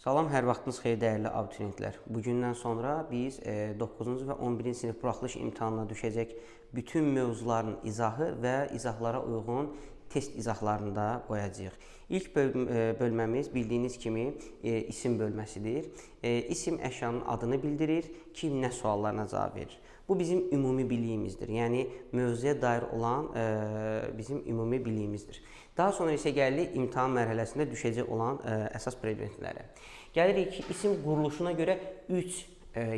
Salam, hər vaxtınız xeyir dəyərli abituriyentlər. Bugündən sonra biz 9-cu və 11-ci sinif buraxılış imtahanına düşəcək bütün mövzuların izahı və izahlara uyğun test izahlarını da qoyacağıq. İlk bölməmiz bildiyiniz kimi isim bölməsidir. İsim əşyanın adını bildirir, kim nə suallarına cavab verir. Bu bizim ümumi biliyimizdir. Yəni mövzuya dair olan bizim ümumi biliyimizdir. Daha sonra isə gəlirik imtahan mərhələsində düşəcək olan əsas predmetlərə. Gəlirik ki, isim quruluşuna görə 3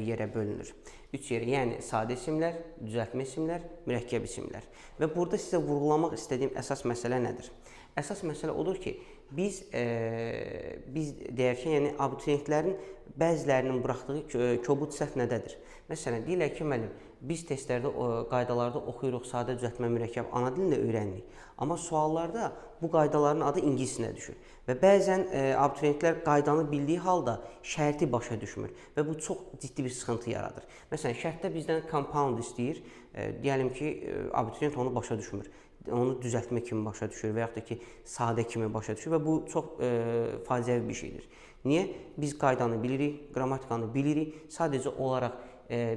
yerə bölünür. 3 yerə, yəni sadə isimlər, düzəltmə isimlər, mürəkkəb isimlər. Və burada sizə vurğulamaq istədiyim əsas məsələ nədir? Əsas məsələ odur ki, biz deyək ki, yəni abituriyentlərin bəzilərinin buraxdığı kobud səhv nədədir? Məsələn, deyirlər ki, müəllim, biz testlərdə, qaydalarda oxuyuruq, sadə düzəltmə, mürəkkəb, ana dilində öyrənirik. Amma suallarda bu qaydaların adı ingiliscə düşür. Və bəzən abituriyentlər qaydanı bildiyi halda şərti başa düşmür və bu çox ciddi bir sıxıntı yaradır. Məsələn, şərtdə bizdən compound istəyir, deyəlim ki, abituriyent onu başa düşmür. Onu düzəltmə kimi başa düşür və yaxud da ki, sadə kimi başa düşür və bu çox faciəvi bir şeydir. Niyə? Biz qaydanı bilirik, qrammatikanı bilirik, sadəcə olaraq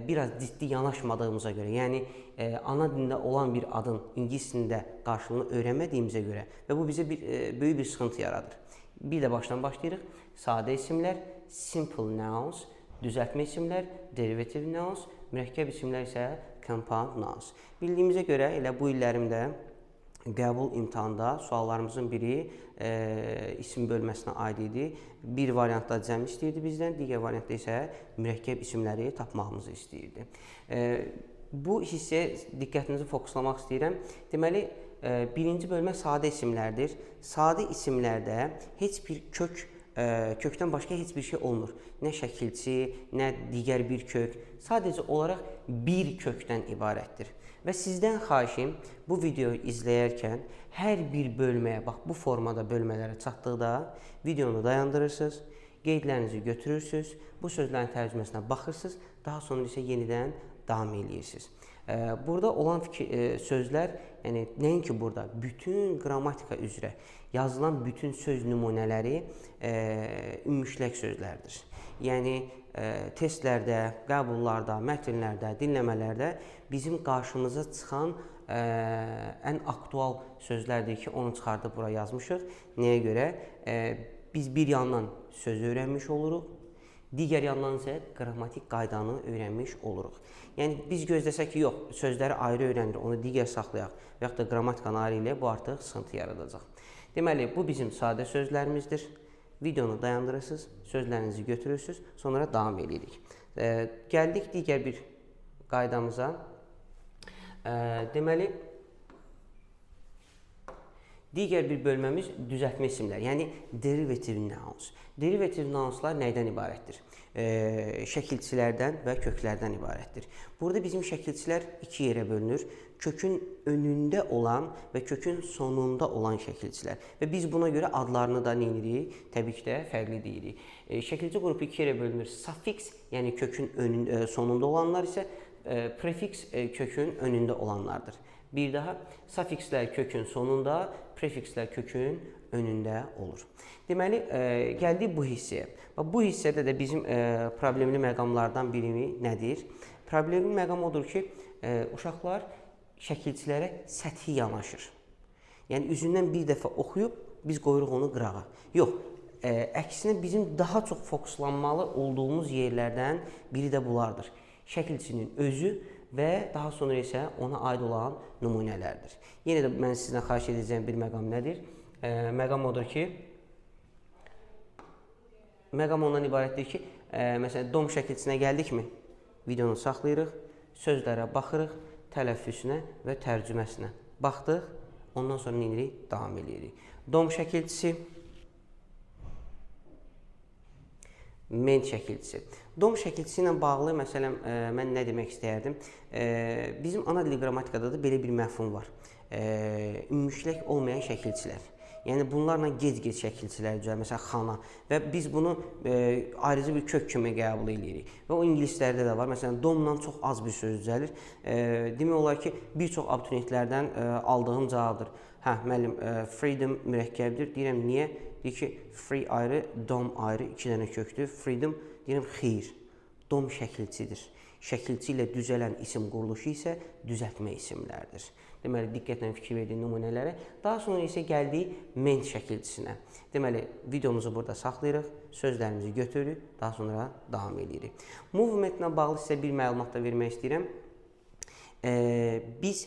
biraz ciddi yanaşmadığımıza görə, yəni ana dilində olan bir adın ingilis dilində qarşılığını öyrənmədiyimizə görə və bu bizə böyük bir sıxıntı yaradır. Bir də başdan başlayırıq. Sadə isimlər, simple nouns, düzəltmə isimlər, derivative nouns, mürəkkəb isimlər isə compound nouns. Bildiyimizə görə elə bu illərimdə qəbul imtahanda suallarımızın biri isim bölməsinə aid idi. Bir variantda cəm istəyirdi bizdən, digər variantda isə mürəkkəb isimləri tapmağımızı istəyirdi. Bu hissəyə diqqətinizi fokuslamaq istəyirəm. Deməli, birinci bölmə sadə isimlərdir. Sadə isimlərdə heç bir kökdən başqa heç bir şey olmur. Nə şəkilçi, nə digər bir kök. Sadəcə olaraq bir kökdən ibarətdir. Və sizdən xahişim bu videoyu izləyərkən hər bir bölməyə, bax bu formada bölmələrə çatdıqda videonu dayandırırsınız, qeydlərinizi götürürsünüz, bu sözlərin tərcüməsinə baxırsınız, daha sonra isə yenidən davam edirsiniz. Burada olan sözlər, yəni nəinki burada, bütün qrammatika üzrə yazılan bütün söz nümunələri ümmüşlək sözlərdir. Yəni testlərdə, qəbullarda, mətnlərdə, dinləmələrdə bizim qarşımıza çıxan ən aktual sözlərdir ki, onu çıxardıb bura yazmışıq. Nəyə görə? Biz bir yandan söz öyrənmiş oluruq, digər yandan isə qrammatik qaydanı öyrənmiş oluruq. Yəni biz gözləsək ki, yox, sözləri ayrı öyrənirik, onu digər saxlayaq və yaxud da qrammatikanı ayrı ilə bu artıq sıxıntı yaradacaq. Deməli, bu bizim sadə sözlərimizdir. Videonu dayandırırsınız, sözlərinizi götürürsünüz, sonra davam edirik. Gəldik digər bir qaydamıza. Deməli, digər bir bölməmiz düzəltmə isimlər, yəni derivative nouns. Derivative nounslar nəydən ibarətdir? Şəkilçilərdən və köklərdən ibarətdir. Burada bizim şəkilçilər iki yerə bölünür. Kökün önündə olan və kökün sonunda olan şəkilçilər. Və biz buna görə adlarını da neyinirik? Təbii ki də fərqli deyirik. Şəkilçi qrupu iki yerə bölünür. Suffix, yəni kökün sonunda olanlar isə prefiks kökün önündə olanlardır. Bir daha, suffixlər kökün sonunda, prefikslər kökün önündə olur. Deməli, gəldik bu hissəyə. Bu hissədə də bizim problemli məqamlardan biri nədir? Problemli məqam odur ki, uşaqlar şəkilçilərə səthi yanaşır. Yəni, üzündən bir dəfə oxuyub, biz qoyuruq onu qırağa. Yox, əksinə bizim daha çox fokuslanmalı olduğumuz yerlərdən biri də bunlardır. Şəkilçinin özü və daha sonra isə ona aid olan nümunələrdir. Yenə də mən sizdən xahiş edəcəyim bir məqam nədir? Məqam odur ki, məqam ondan ibarətdir ki, məsələn, dom şəkilçisinə gəldikmi? Videonu saxlayırıq, sözlərə baxırıq, tələffüsünə və tərcüməsinə baxdıq, ondan sonra neyinirik? Davam edirik. Dom şəkilçisi, ment şəkilçisi. Dom şəkilçisi ilə bağlı, məsələn, mən nə demək istəyərdim? Bizim ana dili qrammatikada da belə bir məfhum var. Ümmüşlək olmayan şəkilçilər. Yəni, bunlarla gec-gec şəkilçilər düzəlir, məsələn, xana və biz bunu ayrıca bir kök kimi qəbul edirik. Və o ingilislərdə də var, məsələn, domla çox az bir söz düzəlir. Demək olar ki, bir çox abituriyentlərdən aldığım cavabdır. Hə, müəllim, freedom mürəkkəbdir. Deyirəm, niyə? Deyir ki, free ayrı, dom ayrı, 2 dənə kökdür. Freedom deyirəm xeyir. Dom şəkilçidir. Şəkilçi ilə düzələn isim quruluşu isə düzəltmə isimlərdir. Deməli, diqqətlə fikir verdiyin nümunələrə. Daha sonra isə gəldik ment şəkilçisinə. Deməli, videomuzu burada saxlayırıq, sözlərimizi götürürük, daha sonra davam edirik. Movementlə bağlı sizə bir məlumat da vermək istəyirəm. Biz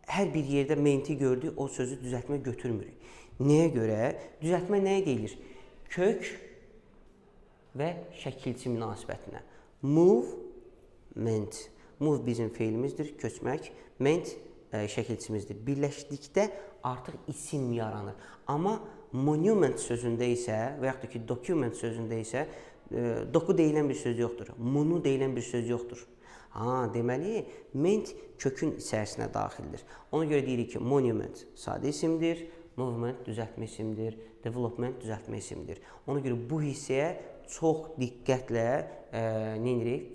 hər bir yerdə menti gördük, o sözü düzəltmə götürmürük. Nəyə görə? Düzəltmə nəyə deyilir? Kök və şəkilçi münasibətinə. Movement. Move bizim feilimizdir, köçmək. Ment şəkilçimizdir. Birləşdikdə artıq isim yaranır. Amma monument sözündə isə və yaxud da ki, document sözündə isə doku deyilən bir söz yoxdur. Monu deyilən bir söz yoxdur. Deməli, ment kökün içərisinə daxildir. Ona görə deyirik ki, monument sadə isimdir, movement düzəltmə isimdir, development düzəltmə isimdir. Ona görə bu hissəyə çox diqqətlə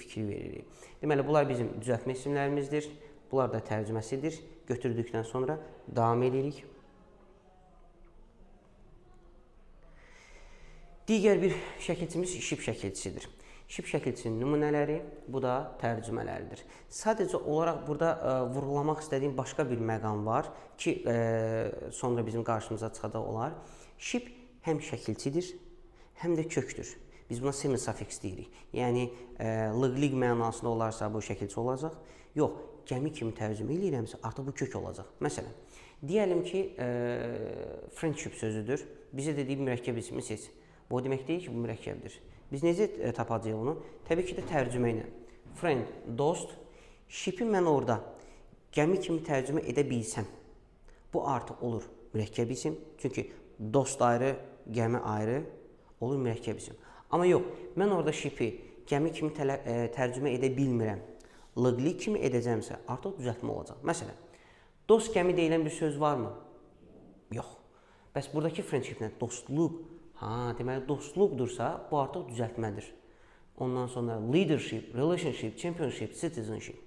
fikir veririk. Deməli, bunlar bizim düzəltmə isimlərimizdir. Bunlar da tərcüməsidir. Götürdükdən sonra davam edirik. Digər bir şəkilçimiz ship şəkilçisidir. Ship şəkilçisinin nümunələri, bu da tərcümələridir. Sadəcə olaraq burada vurğulamaq istədiyim başqa bir məqam var ki, sonra bizim qarşımıza çıxacaq olar. Ship həm şəkilçidir, həm də kökdür. Biz buna semi-suffix deyirik. Yəni, lıq-liq mənasında olarsa bu şəkilçi olacaq. Yox, gəmi kimi tərcümə eləyirəmsə, artıq bu kök olacaq. Məsələn, deyəlim ki, friendship sözüdür. Bizə dediyi mürəkkəb ismi seç. Bu demək deyil ki, bu mürəkkəbdir. Biz necə tapacağıq onu? Təbii ki də tərcümə ilə. Friend, dost. Ship'i mən orada gəmi kimi tərcümə edə bilsəm, bu artıq olur mürəkkəb isim. Çünki dost ayrı, gəmi ayrı olur mürəkkəb isim. Amma yox, mən orada ship'i gəmi kimi tərcümə edə bilmirəm. Lıq-liq kimi edəcəmsə, artıq düzəltmə olacaq. Məsələn, dost gəmi deyilən bir söz varmı? Yox. Bəs buradakı friendship-lə dostluq, deməli dostluqdursa, bu artıq düzəltmədir. Ondan sonra leadership, relationship, championship, citizenship.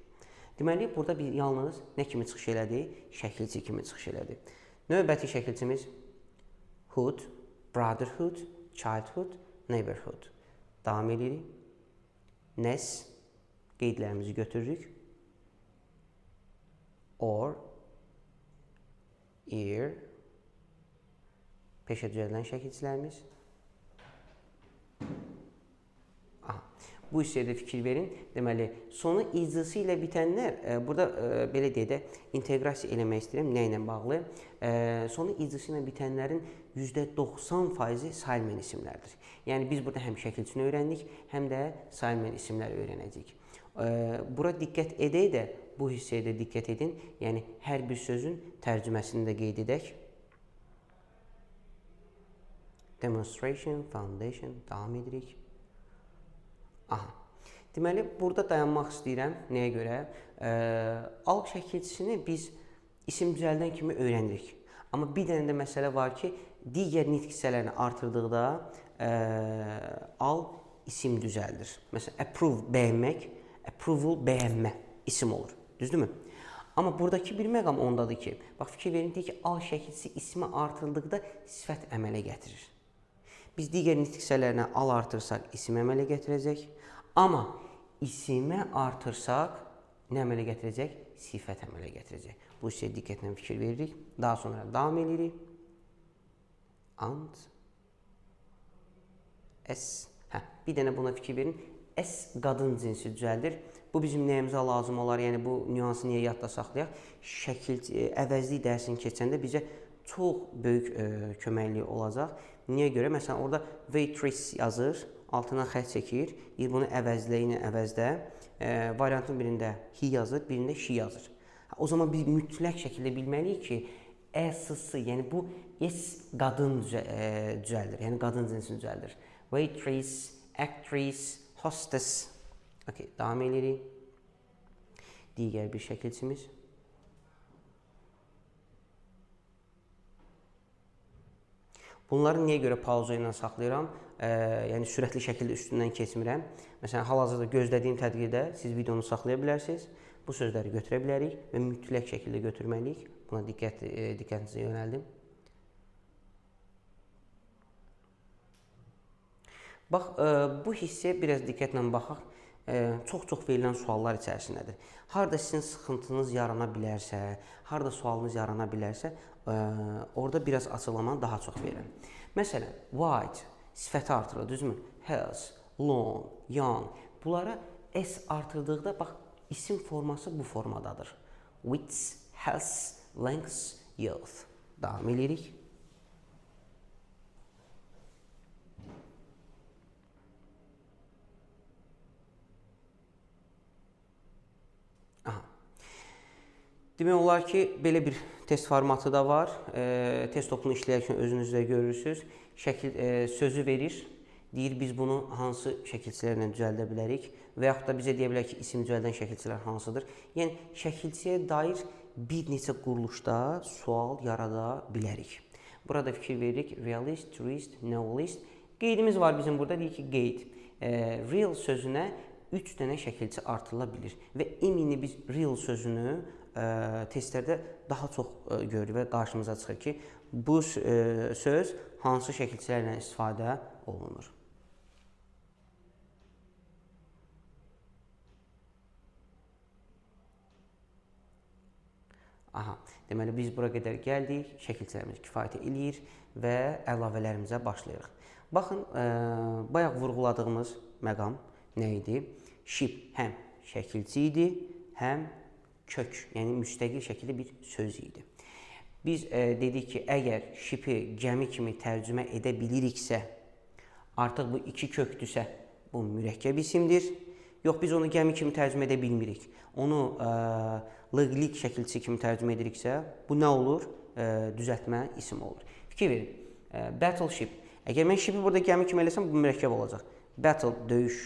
Deməli, burada biz yalnız nə kimi çıxış elədi? Şəkilçi kimi çıxış elədi. Növbəti şəkilçimiz hood, brotherhood, childhood, neighborhood. Davam edirik. Nes, qeydlərimizi götürürük. Or, ear, peşə düzəldən şəkilçilərimiz. Bu hissəyə də fikir verin. Deməli, sonu icısı ilə bitənlər, burada belə deyək də, inteqrasiya eləmək istəyirəm, nə ilə bağlı? Sonu icısı ilə bitənlərin %90% sailmen isimlərdir. Yəni, biz burada həm şəkilçini öyrəndik, həm də sailmen isimləri öyrənəcəyik. Bura diqqət edək də, bu hissəyə də diqqət edin. Yəni, hər bir sözün tərcüməsini də qeyd edək. Demonstration, foundation, davam edirik. Deməli, burada dayanmaq istəyirəm. Nəyə görə? Alq şəkilçisini biz isim düzəldən kimi öyrənirik. Amma bir dənə də məsələ var ki, digər nitq hissələrini artırdıqda al isim düzəldir. Məsələn, approve bəyənmək, approval bəyənmə isim olur. Düzdürmü? Amma buradakı bir məqam ondadır ki, bax fikir verin ki, al şəkilçisi ismi artırdıqda sifət əmələ gətirir. Biz digər nitq hissələrinə al artırsaq isim əmələ gətirəcək. Amma isimə artırsaq nə əmələ gətirəcək? Sifət əmələ gətirəcək. Bu hissəyə diqqətlə fikir veririk. Daha sonra davam edirik. And, S. Bir dənə buna fikir verin. S qadın cinsi düzəldir. Bu bizim nəyimizə lazım olar? Yəni bu nüansı niyə yadda saxlayaq? Əvəzlik dərsini keçəndə bizə çox böyük köməkliyi olacaq. Niyə görə? Məsələn, orada waitress yazır, altına xətt çəkir, bunu əvəzləyinə əvəzdə, variantın birində he yazır, birində she yazır. O zaman biz mütləq şəkildə bilməliyik ki, S-sı, yəni bu S qadın düzəldir, yəni qadın cinsini düzəldir. Waitress, actress, hostess. Davam edirik. Digər bir şəkilçimiz. Bunları niyə görə pauza ilə saxlayıram? Yəni sürətli şəkildə üstündən keçmirəm. Məsələn, hal-hazırda gözlədiyim təqdirdə siz videonu saxlaya bilərsiniz. Bu sözləri götürə bilərik və mütləq şəkildə götürməliyik. Buna diqqətinizi yönəldim. Bax, bu hissəyə biraz diqqətlə baxaq. Çox-çox verilən suallar içərisindədir. Harda sizin sıxıntınız yarana bilərsə, harda sualınız yarana bilərsə, orada biraz açıqlamanı daha çox verin. Məsələn, white sifəti artırır, düzmü? Health, long, young. Bunlara s artırdıqda, bax, isim forması bu formadadır. Width, health, length, youth. Davam edirik. Demək olar ki, belə bir test formatı da var. Test topunu işləyərkən özünüz də görürsünüz. Sözü verir. Deyir, biz bunu hansı şəkilçilərlə düzəldə bilərik və yaxud da bizə deyə bilər ki, isim düzəldən şəkilçilər hansıdır. Yəni, şəkilçiyə dair bir neçə quruluşda sual yarada bilərik. Burada fikir veririk. Realist, truist, novelist. Qeydimiz var bizim burada. Deyir ki, qeyd. Real sözünə 3 dənə şəkilçi artırıla bilir və ümumi biz real sözünü testlərdə daha çox görürük və qarşımıza çıxır ki, bu söz hansı şəkilçilərlə istifadə olunur. Deməli, biz bura qədər gəldik, şəkilçilərimiz kifayət eləyir və əlavələrimizə başlayırıq. Baxın, bayaq vurğuladığımız məqam nə idi? Ship həm şəkilçi idi, həm kök, yəni müstəqil şəkildə bir söz idi. Biz dedik ki, əgər ship'i gəmi kimi tərcümə edə biliriksə, artıq bu iki kökdürsə, bu mürəkkəb isimdir. Yox, biz onu gəmi kimi tərcümə edə bilmirik. Onu lığlik şəkilçi kimi tərcümə ediriksə, bu nə olur? Düzəltmə isim olur. Fikir verin. Battleship. Əgər mən ship'i burada gəmi kimi eləsəm, bu mürəkkəb olacaq. Battle, döyüş,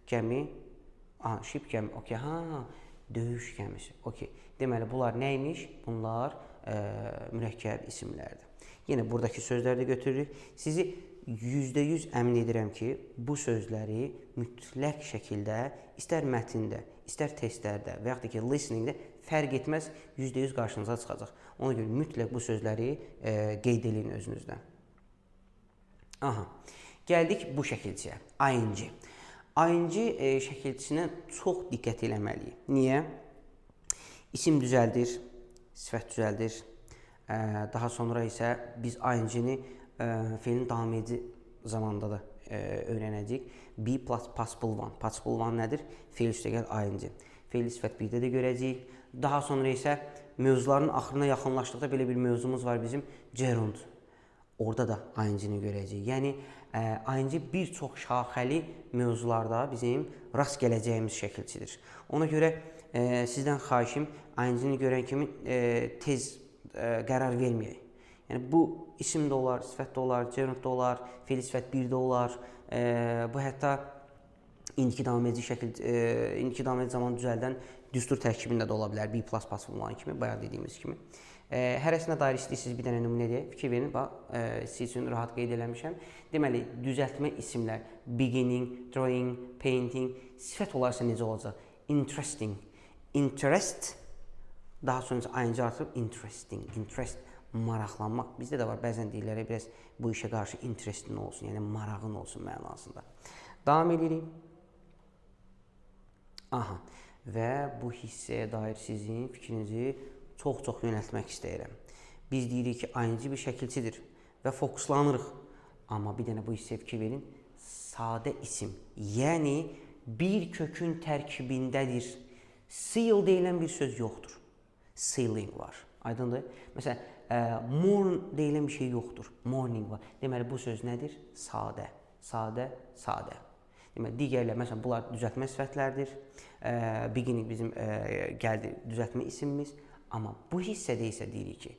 gəmi. Ship, gəmi. Okey, döyüş gəmisi. Okey. Deməli, bunlar nəymiş? Bunlar mürəkkəb isimlərdir. Yenə buradakı sözləri də götürürük. Sizi %100 əmin edirəm ki, bu sözləri mütləq şəkildə istər mətndə, istər testlərdə və yaxud da ki, listeningdə fərq etməz, %100 qarşınıza çıxacaq. Ona görə mütləq bu sözləri qeyd edin özünüzdən. Gəldik bu şəkilçiyə. ING. ING şəkilçisinə çox diqqət eləməliyik. Niyə? İsim düzəldir, sifət düzəldir. Daha sonra isə biz ING-ni feilin davam edici zamanda da öyrənəcəyik. Be plus possible one. Possible one nədir? Feil üstəgəl ING. Feil sifət 1-də də görəcəyik. Daha sonra isə mövzuların axırına yaxınlaşdıqda belə bir mövzumuz var bizim. Gerund. Orada da ING-ni görəcəyik. Yəni, ING bir çox şaxəli mövzularda bizim rast gələcəyimiz şəkilçidir. Ona görə sizdən xahişim ING-ni görən kimi tez qərar verməyək. Yəni, bu isim də olar, sifət də olar, gerund da olar, feil sifət 1-də olar. Bu hətta indiki davam edici zaman düzəldən düstur tərkibində də ola bilər. B plus passive olan kimi, bayaq dediyimiz kimi. Hərəsinə dair istəyirsiniz bir dənə nümunə edək. Fikir verin, siz üçün rahat qeyd eləmişəm. Deməli, düzəltmə isimlər, beginning, drawing, painting, sifət olarsa necə olacaq? Interesting, interest, daha sonra ING artırıb interesting, interest, maraqlanmaq. Bizdə də var, bəzən deyirlər, biraz bu işə qarşı interestin olsun, yəni marağın olsun mənasında. Davam edirik. Və bu hissəyə dair sizin fikrinizi çox-çox yönəltmək istəyirəm. Biz deyirik ki, ING bir şəkilçidir və fokuslanırıq. Amma bir dənə bu hissəyə fikir verin, sadə isim, yəni bir kökün tərkibindədir. Seal deyilən bir söz yoxdur. Sealing var. Aydındır? Məsələn, morn deyilən bir şey yoxdur. Morning var. Deməli, bu söz nədir? Sadə. Sadə, sadə. Deməli, digərlər, məsələn, bunlar düzəltmə sifətlərdir. Beginning bizim gəldi düzəltmə isimimiz. Amma bu hissədə isə deyirik ki,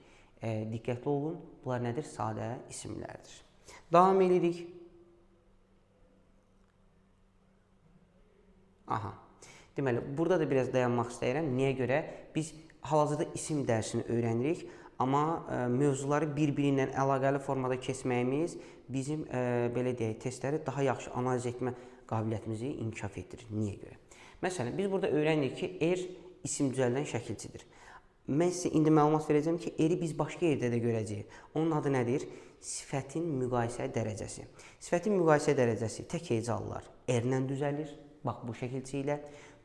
diqqətli olun, bunlar nədir? Sadə isimlərdir. Davam edirik. Deməli, burada da biraz dayanmaq istəyirəm. Niyə görə? Biz hal-hazırda isim dərsini öyrənirik, amma mövzuları bir-birindən əlaqəli formada keçməyimiz bizim, belə deyək, testləri daha yaxşı analiz etmə qabiliyyətimizi inkişaf etdirir. Niyə görə? Məsələn, biz burada öyrənirik ki, isim düzəldən şəkilçidir. Mən sizə indi məlumat verəcəm ki, eri biz başqa yerdə də görəcəyik. Onun adı nədir? sifətin müqayisə dərəcəsi. Sifətin müqayisə dərəcəsi tək hecalılar R-lə düzəlir. Bax, bu şəkilçi ilə.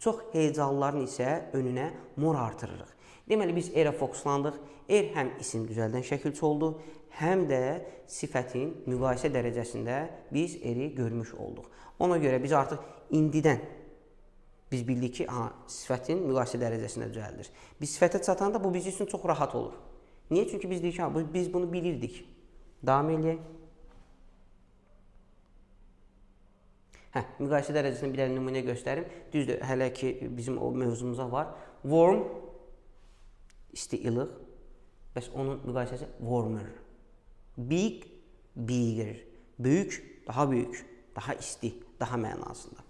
Çox hecalıların isə önünə mor artırırıq. Deməli, biz R-ə fokuslandıq. R həm isim düzəldən şəkilçi oldu, həm də sifətin müqayisə dərəcəsində biz R-i görmüş olduq. Ona görə biz artıq indidən biz bildik ki, sifətin müqayisə dərəcəsində düzəldir. Biz sifətə çatanda bu bizim üçün çox rahat olur. Niyə? Çünki biz dedik ki, biz bunu bilirdik. Davam edək. Müqayisə dərəcəsində bir nümunə göstərim. Düzdür, hələ ki bizim o mövzumuza var. Warm, isti, ilıq. Bəs onun müqayisəsi warmer. Big, bigger. Böyük, daha böyük, daha isti, daha mənasında.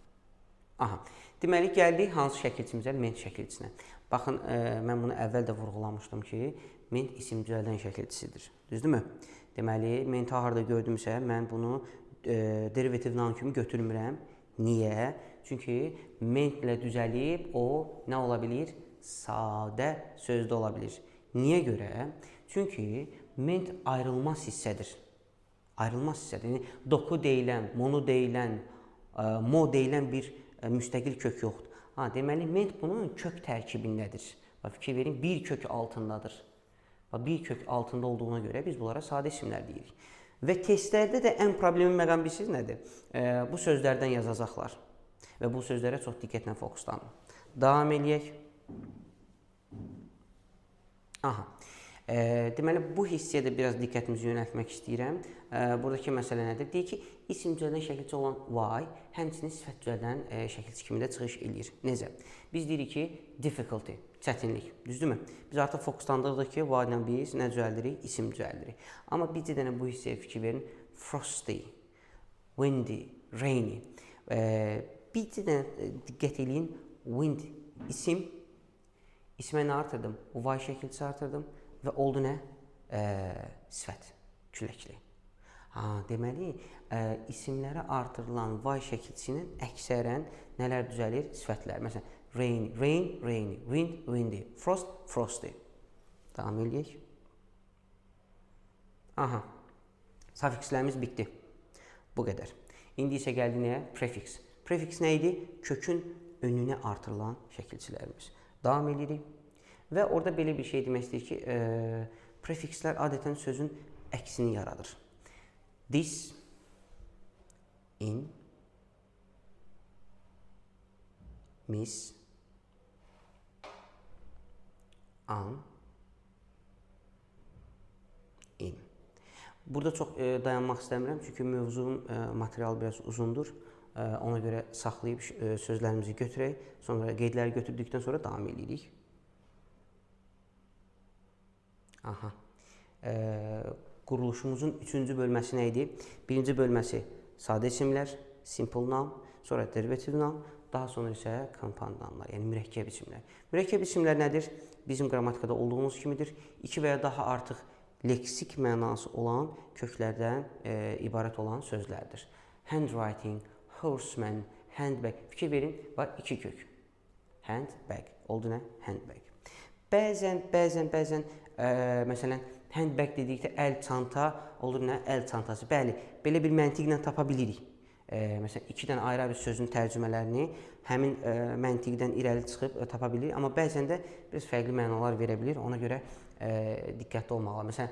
Deməli, gəldik hansı şəkilçimizə? Ment şəkilçisinə. Baxın, mən bunu əvvəl də vurğulamışdım ki, ment isim düzəldən şəkilçisidir. Düzdürmü? Deməli, menti harada gördümsə, mən bunu derivative noun kimi götürmürəm. Niyə? Çünki mentlə düzəlib o nə ola bilir? Sadə sözdə ola bilir. Niyə görə? Çünki ment ayrılmaz hissədir. Ayrılmaz hissədir. Yəni, doku deyilən, mono deyilən, mo deyilən bir müstəqil kök yoxdur. Deməli, ment bunun kök tərkibindədir. Fikir verin, bir kök altındadır. Bir kök altında olduğuna görə biz bunlara sadə isimlər deyirik. Və testlərdə də ən problemi məqam bilirsiniz nədir? Bu sözlərdən yazacaqlar. Və bu sözlərə çox diqqətlə fokuslanın. Davam eləyək. Deməli, bu hissəyə də biraz diqqətimizi yönəltmək istəyirəm. Buradakı məsələ nədir? Deyək ki, isim düzəldən şəkilçi olan Y, həmçinin sifət düzəldən şəkilçi kimi də çıxış eləyir. Necə? Biz deyirik ki, difficulty, çətinlik. Düzdürmü? Biz artıq fokuslandırdıq ki, Y ilə biz nə düzəldirik? İsim düzəldirik. Amma bir dənə bu hissəyə fikir verin. Frosty, windy, rainy. Bir dənə diqqət eləyin. Wind, isim. İsmə nə artırdım? Y şəkilçisi artırdım. Və oldu nə? Sifət, küləkli. Deməli, isimlərə artırılan Y şəkilçisinin əksərən nələr düzəlir? Sifətlər. Məsələn, rain, rain, rainy, wind, windy, frost, frosty. Davam eləyək. Sufikslərimiz bitdi. Bu qədər. İndi isə gəldi nəyə? Prefix. Prefix nə idi? Kökün önünə artırılan şəkilçilərimiz. Davam edirik. Və orada belə bir şey demək istəyir ki, prefixlər adətən sözün əksini yaradır. This, in, miss, an, in. Burada çox dayanmaq istəmirəm, çünki mövzunun materialı biraz uzundur. Ona görə saxlayıb sözlərimizi götürək, sonra qeydləri götürdükdən sonra davam edirik. Quruluşumuzun üçüncü bölməsi nə idi? Birinci bölməsi sadə isimlər, simple noun, sonra derivative noun, daha sonra isə compound nounlar, yəni mürəkkəb isimlər. Mürəkkəb isimlər nədir? Bizim qrammatikada olduğumuz kimidir. 2 və ya daha artıq leksik mənası olan köklərdən ibarət olan sözlərdir. Handwriting, horseman, handbag. Fikir verin, var 2 kök. Handbag. Oldu nə? Handbag. Bəzən, məsələn, handbag dedikdə əl çanta olur nə? Əl çantası. Bəli, belə bir məntiqlə tapa bilirik. Məsələn, 2 dənə ayrı sözün tərcümələrini həmin məntiqdən irəli çıxıb tapa bilirik. Amma bəzən də biraz fərqli mənalar verə bilir. Ona görə diqqətli olmalı. Məsələn,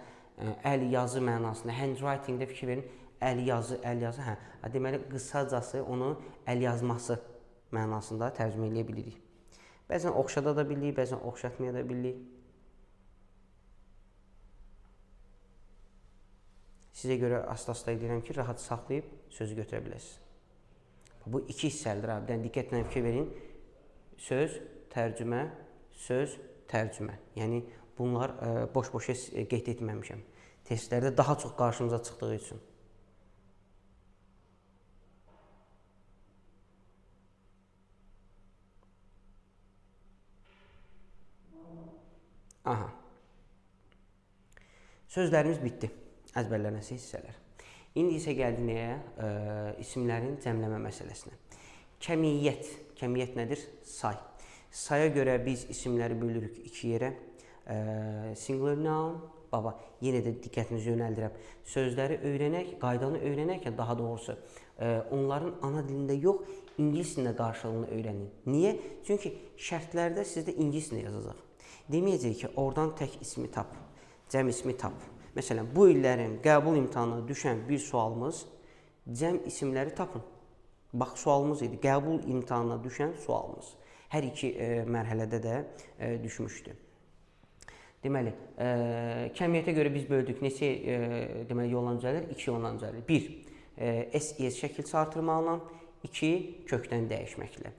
əl yazı mənasında, handwritingdə fikir verin, əl yazı. Deməli, qısacası onu əl yazması mənasında tərcümə edə bilirik. Bəzən oxşada da bilirik, bəzən oxşatmaya da bilirik. Sizə görə asta-asta edirəm ki, rahat saxlayıb sözü götürə biləsiniz. Bu 2 hissəlidir. Bir dənə diqqətlə fikir verin. Söz, tərcümə, söz, tərcümə. Yəni, bunlar boş-boşa qeyd etməmişəm. Testlərdə daha çox qarşımıza çıxdığı üçün. Sözlərimiz bitdi. Əzbərlənəsi hissələr. İndi isə gəldi nəyə? İsimlərin cəmləmə məsələsinə. Kəmiyyət. Kəmiyyət nədir? Say. Saya görə biz isimləri bölürük 2 yerə. Singular noun, baba, yenə də diqqətinizi yönəldirəm. Sözləri öyrənək, qaydanı öyrənərkən daha doğrusu onların ana dilində yox, ingilis dilində qarşılığını öyrənin. Niyə? Çünki şərtlərdə sizdə ingilis dilində yazacaq. Deməyəcək ki, oradan tək ismi tap, cəm ismi tap. Məsələn, bu illərin qəbul imtahanına düşən bir sualımız cəm isimləri tapın. Bax, sualımız idi, qəbul imtahanına düşən sualımız. Hər iki mərhələdə də düşmüşdü. Deməli, kəmiyyətə görə biz böldük. Neçə deməli, yolla düzəlir? 2 yolla düzəlir. 1. S-ES şəkilçi artırmaqla, 2. Kökdən dəyişməklə.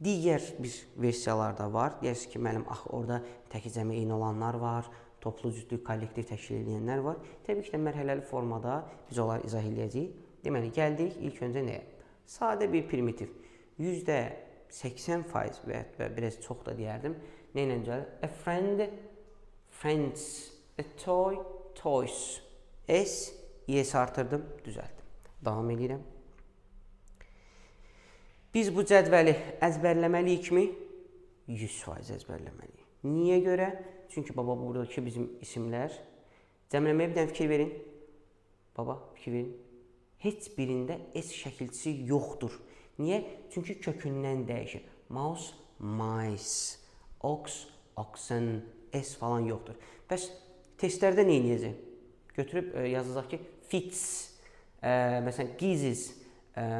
Digər bir versiyalarda var. Deyirsiniz ki, müəllim, axı orada təki cəmi eyni olanlar var, toplu cütlük, kollektiv təşkil edənlər var. Təbii ki, mərhələli formada biz onları izah edəcəyik. Deməli, gəldik ilk öncə nəyə? Sadə bir primitiv. %80% və biraz çox da deyərdim. Nə ilə gəlir? A friend, friends. A toy, toys. S, yes artırdım, düzəltdim. Davam edirəm. Biz bu cədvəli əzbərləməliyikmi? 100% əzbərləməliyik. Niyə görə? Çünki baba, buradakı bizim isimlər. Cəmləməyə bir dənə fikir verin. Baba, fikir verin. Heç birində S şəkilçisi yoxdur. Niyə? Çünki kökündən dəyişir. Mouse, mice. Ox, oxen. S falan yoxdur. Bəs testlərdə nə edəcək? Götürüb yazacaq ki, fits, məsələn, gizes,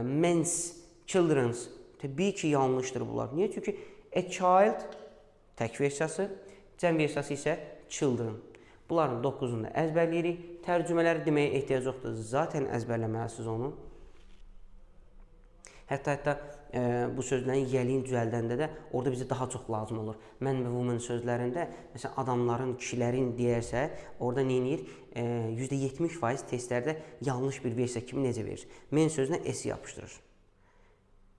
mens, children's. Təbii ki, yanlışdır bunlar. Niyə? Çünki a child tək versiyası, cəm versiyası isə children. Bunların 9-unu da əzbərləyirik. Tərcümələri deməyə ehtiyac yoxdur. Zaten əzbərləməlisiniz onu. Hətta bu sözlərin yəliyin düzəldəndə də orada bizə daha çox lazım olur. Men və women sözlərində, məsələn, adamların, kişilərin deyərsə, orada nə edir? %70% testlərdə yanlış bir versiya kimi necə verir? Men sözünə S yapışdırır.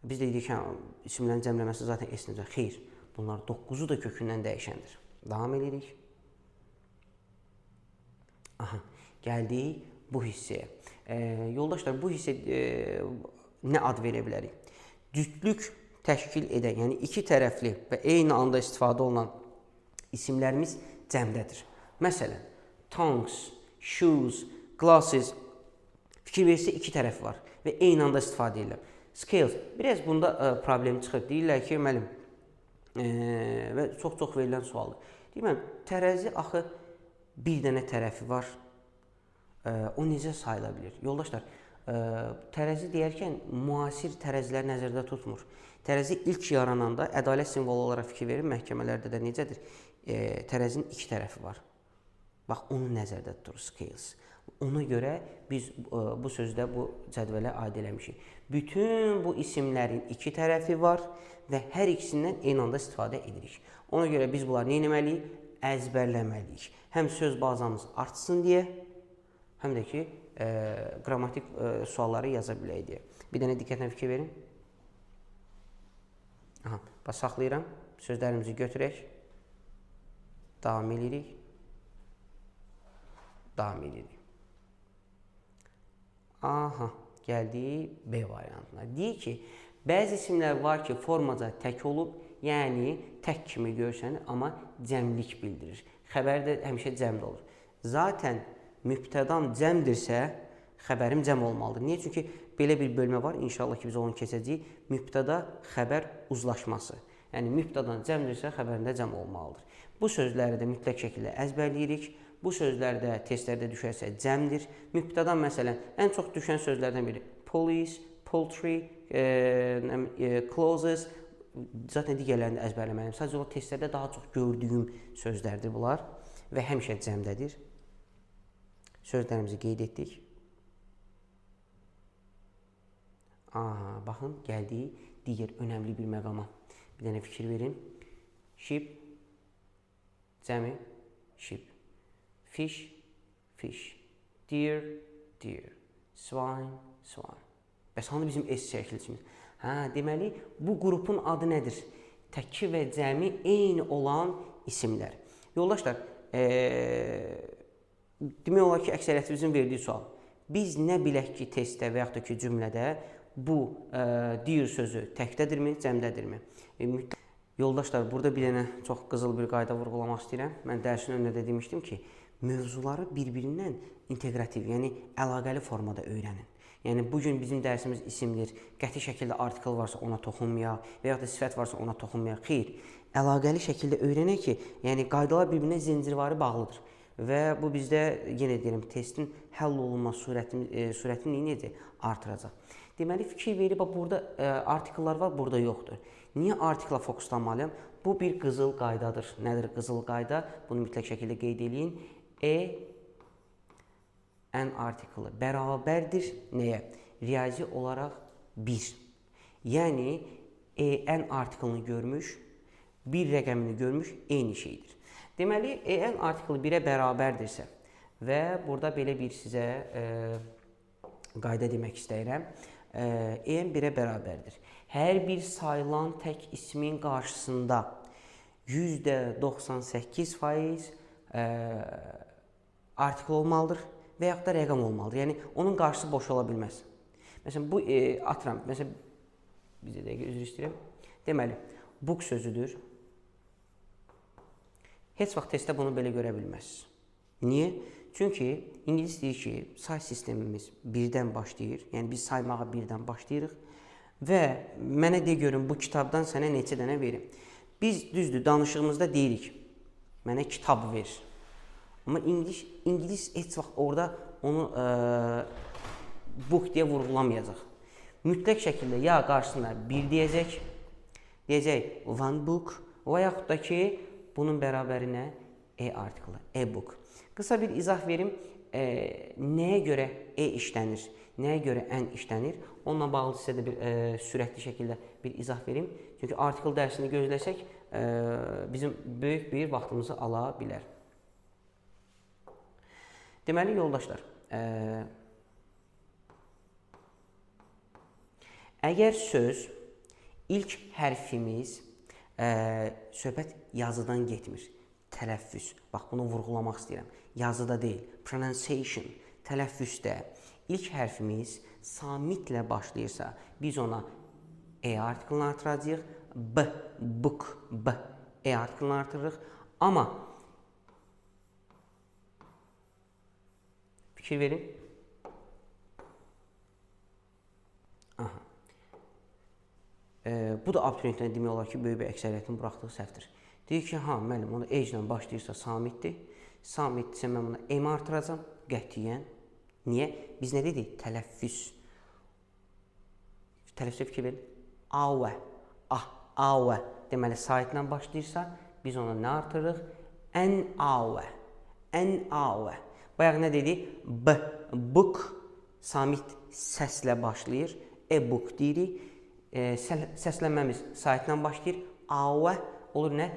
Biz də dedik ki, isimlərin cəmləməsi zaten S necə? Xeyr, bunlar 9-u da kökündən dəyişəndir. Davam edirik. Aha, gəldik bu hissəyə. Yoldaşlar, bu hissə nə ad verə bilərik? Cütlük təşkil edən, yəni iki tərəfli və eyni anda istifadə olunan isimlərimiz cəmdədir. Məsələn, tongues, shoes, glasses, fikir verirsə iki tərəfi var və eyni anda istifadə edirlər. Scales, biraz bunda problem çıxır. Deyirlər ki, müəllim, və çox verilən sualdır. Deyirəm, tərəzi axı bir dənə tərəfi var, o necə sayıla bilir? Yoldaşlar, tərəzi deyərkən müasir tərəzilər nəzərdə tutmur. Tərəzi ilk yarananda ədalət simvolu olaraq fikir verir, məhkəmələrdə də necədir? Tərəzinin iki tərəfi var. Bax, onu nəzərdə tutur, scales. Ona görə biz bu sözdə bu cədvələ aid eləmişik. Bütün bu isimlərin iki tərəfi var və hər ikisindən eyni anda istifadə edirik. Ona görə biz bunları nə etməliyik? Əzbərləməliyik. Həm söz bazamız artsın deyə, həm də ki, qrammatik sualları yaza bilək deyə. Bir dənə diqqətlə fikir verin. Aha, bax, saxlayıram. Sözlərimizi götürək. Davam edirik. Davam edirik. Aha, gəldik B variantına. Deyir ki, bəzi isimlər var ki, formaca tək olub, yəni tək kimi görsənir, amma cəmlik bildirir. Xəbər də həmişə cəmdə olur. Zaten mübtədam cəmdirsə, xəbərim cəm olmalıdır. Niyə? Çünki belə bir bölmə var, inşallah ki, biz onu keçəcəyik. Mübtəda, xəbər uzlaşması. Yəni, mübtədan cəmdirsə, xəbərində cəm olmalıdır. Bu sözləri də mütləq şəkildə əzbərləyirik. Bu sözlər də testlərdə düşərsə cəmdir. Mübtədan, məsələn, ən çox düşən sözlərdən biri police, poultry, clothes, zaten digərlərini də əzbərləməliyim. Sadəcə o testlərdə daha çox gördüyüm sözlərdir bunlar və həmişə cəmdədir. Sözlərimizi qeyd etdik. Aha, baxın, gəldik digər önəmli bir məqama. Bir dənə fikir verin. Sheep, cəmi, sheep. Fish, fish. Deer, deer. Swine, swine. Bəs hanı bizim S şəkilçimiz? Hə, deməli, bu qrupun adı nədir? Təki və cəmi eyni olan isimlər. Yoldaşlar, demək olar ki, əksəriyyətimizin verdiyi sual. Biz nə bilək ki, testdə və yaxud da ki, cümlədə bu deer sözü təkdədirmi, cəmdədirmi? Yoldaşlar, burada bir dənə çox qızıl bir qayda vurğulamaq istəyirəm. Mən dərsin önündə demişdim ki, mövzuları bir-birindən inteqrativ, yəni əlaqəli formada öyrənin. Yəni bugün bizim dərsimiz isimdir. Qəti şəkildə artikel varsa ona toxunmayaq və ya da sifət varsa ona toxunmayaq. Xeyr, əlaqəli şəkildə öyrənək ki, yəni qaydalar bir-birinə zəncirvari bağlıdır. Və bu bizdə yenə deyirəm, testin həll olunma sürətini necə artıracaq. Deməli fikir verib burada artikellər var, burada yoxdur. Niyə artikla fokuslanmalıyam? Bu bir qızıl qaydadır. Nədir qızıl qayda? Bunu mütləq şəkildə qeyd edin. N artiklı bərabərdir nəyə? Riyazi olaraq 1. Yəni N artiklını görmüş, bir rəqəmini görmüş, eyni şeydir. Deməli, N artiklı 1-ə bərabərdirsə və burada belə bir sizə qayda demək istəyirəm. N 1-ə bərabərdir. Hər bir sayılan tək ismin qarşısında %98% artikl olmalıdır və yaxud da rəqəm olmalıdır. Yəni, onun qarşısı boş ola bilməz. Məsələn, bu atıram. Məsələn, bizə dəqiqə üzr istəyirəm. Deməli, book sözüdür. Heç vaxt testdə bunu belə görə bilməzsiniz. Niyə? Çünki İngilis deyir ki, say sistemimiz 1-dən başlayır. Yəni, biz saymağa 1-dən başlayırıq. Və mənə de görün, bu kitabdan sənə neçə dənə verim. Biz düzdür, danışığımızda deyirik, mənə kitab ver. Amma İngilis heç vaxt orada onu book deyə vurğulamayacaq. Mütləq şəkildə ya qarşısında 1 deyəcək one book və yaxud da ki, bunun bərabərinə artiklı, book. Qısa bir izah verim, nəyə görə işlənir, nəyə görə N işlənir. Onunla bağlı sizə də bir sürətli şəkildə bir izah verim. Çünki artikl dərsini gözləsək, bizim böyük bir vaxtımızı ala bilər. Deməli, yoldaşlar, əgər söz, ilk hərfimiz, söhbət yazıdan getmir, tələffüz, bax bunu vurğulamaq istəyirəm, yazıda deyil, pronunciation, tələffüzdə ilk hərfimiz samitlə başlayırsa, biz ona artiklını artıracağıq, book, artiklını artırırıq, amma fikir verin. Bu da abituriyentlərin demək olar ki, böyük bir əksəriyyətin buraxdığı səhvdir. Deyir ki, müəllim, onu eclə başlayırsa samitdir. Samitdirsə mən buna M artıracam, qətiyyən. Niyə? Biz nə dedik? Tələffüz. Tələffüzə fikir verin. Avə, avə. Deməli, saitlə başlayırsa, biz ona nə artırırıq? N-avə, N-avə. Bayaq nə dedik? Book, samit səslə başlayır. E-book deyirik. Səslənməmiz saitlə başlayır. Avə olur nə?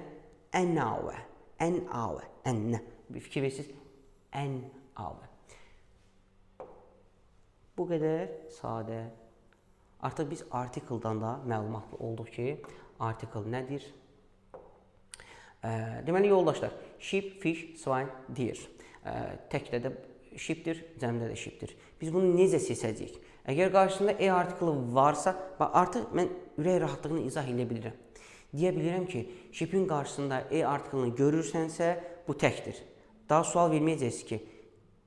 Ən-avə, ən-avə, ən-nə. Bir fikir verirsiniz. Ən-avə. Bu qədər sadə. Artıq biz artikeldan da məlumatlı olduq ki, artikel nədir? Deməli, yoldaşlar, sheep, fish, swine, deer. Təkdə də sheepdir, cəmdə də sheepdir. Biz bunu necə seçəcəyik? Əgər qarşısında artiklı varsa, artıq mən ürək rahatlığını izah edə bilirəm. Deyə bilirəm ki, sheepin qarşısında artiklını görürsənsə, bu təkdir. Daha sual verməyəcəksiniz ki,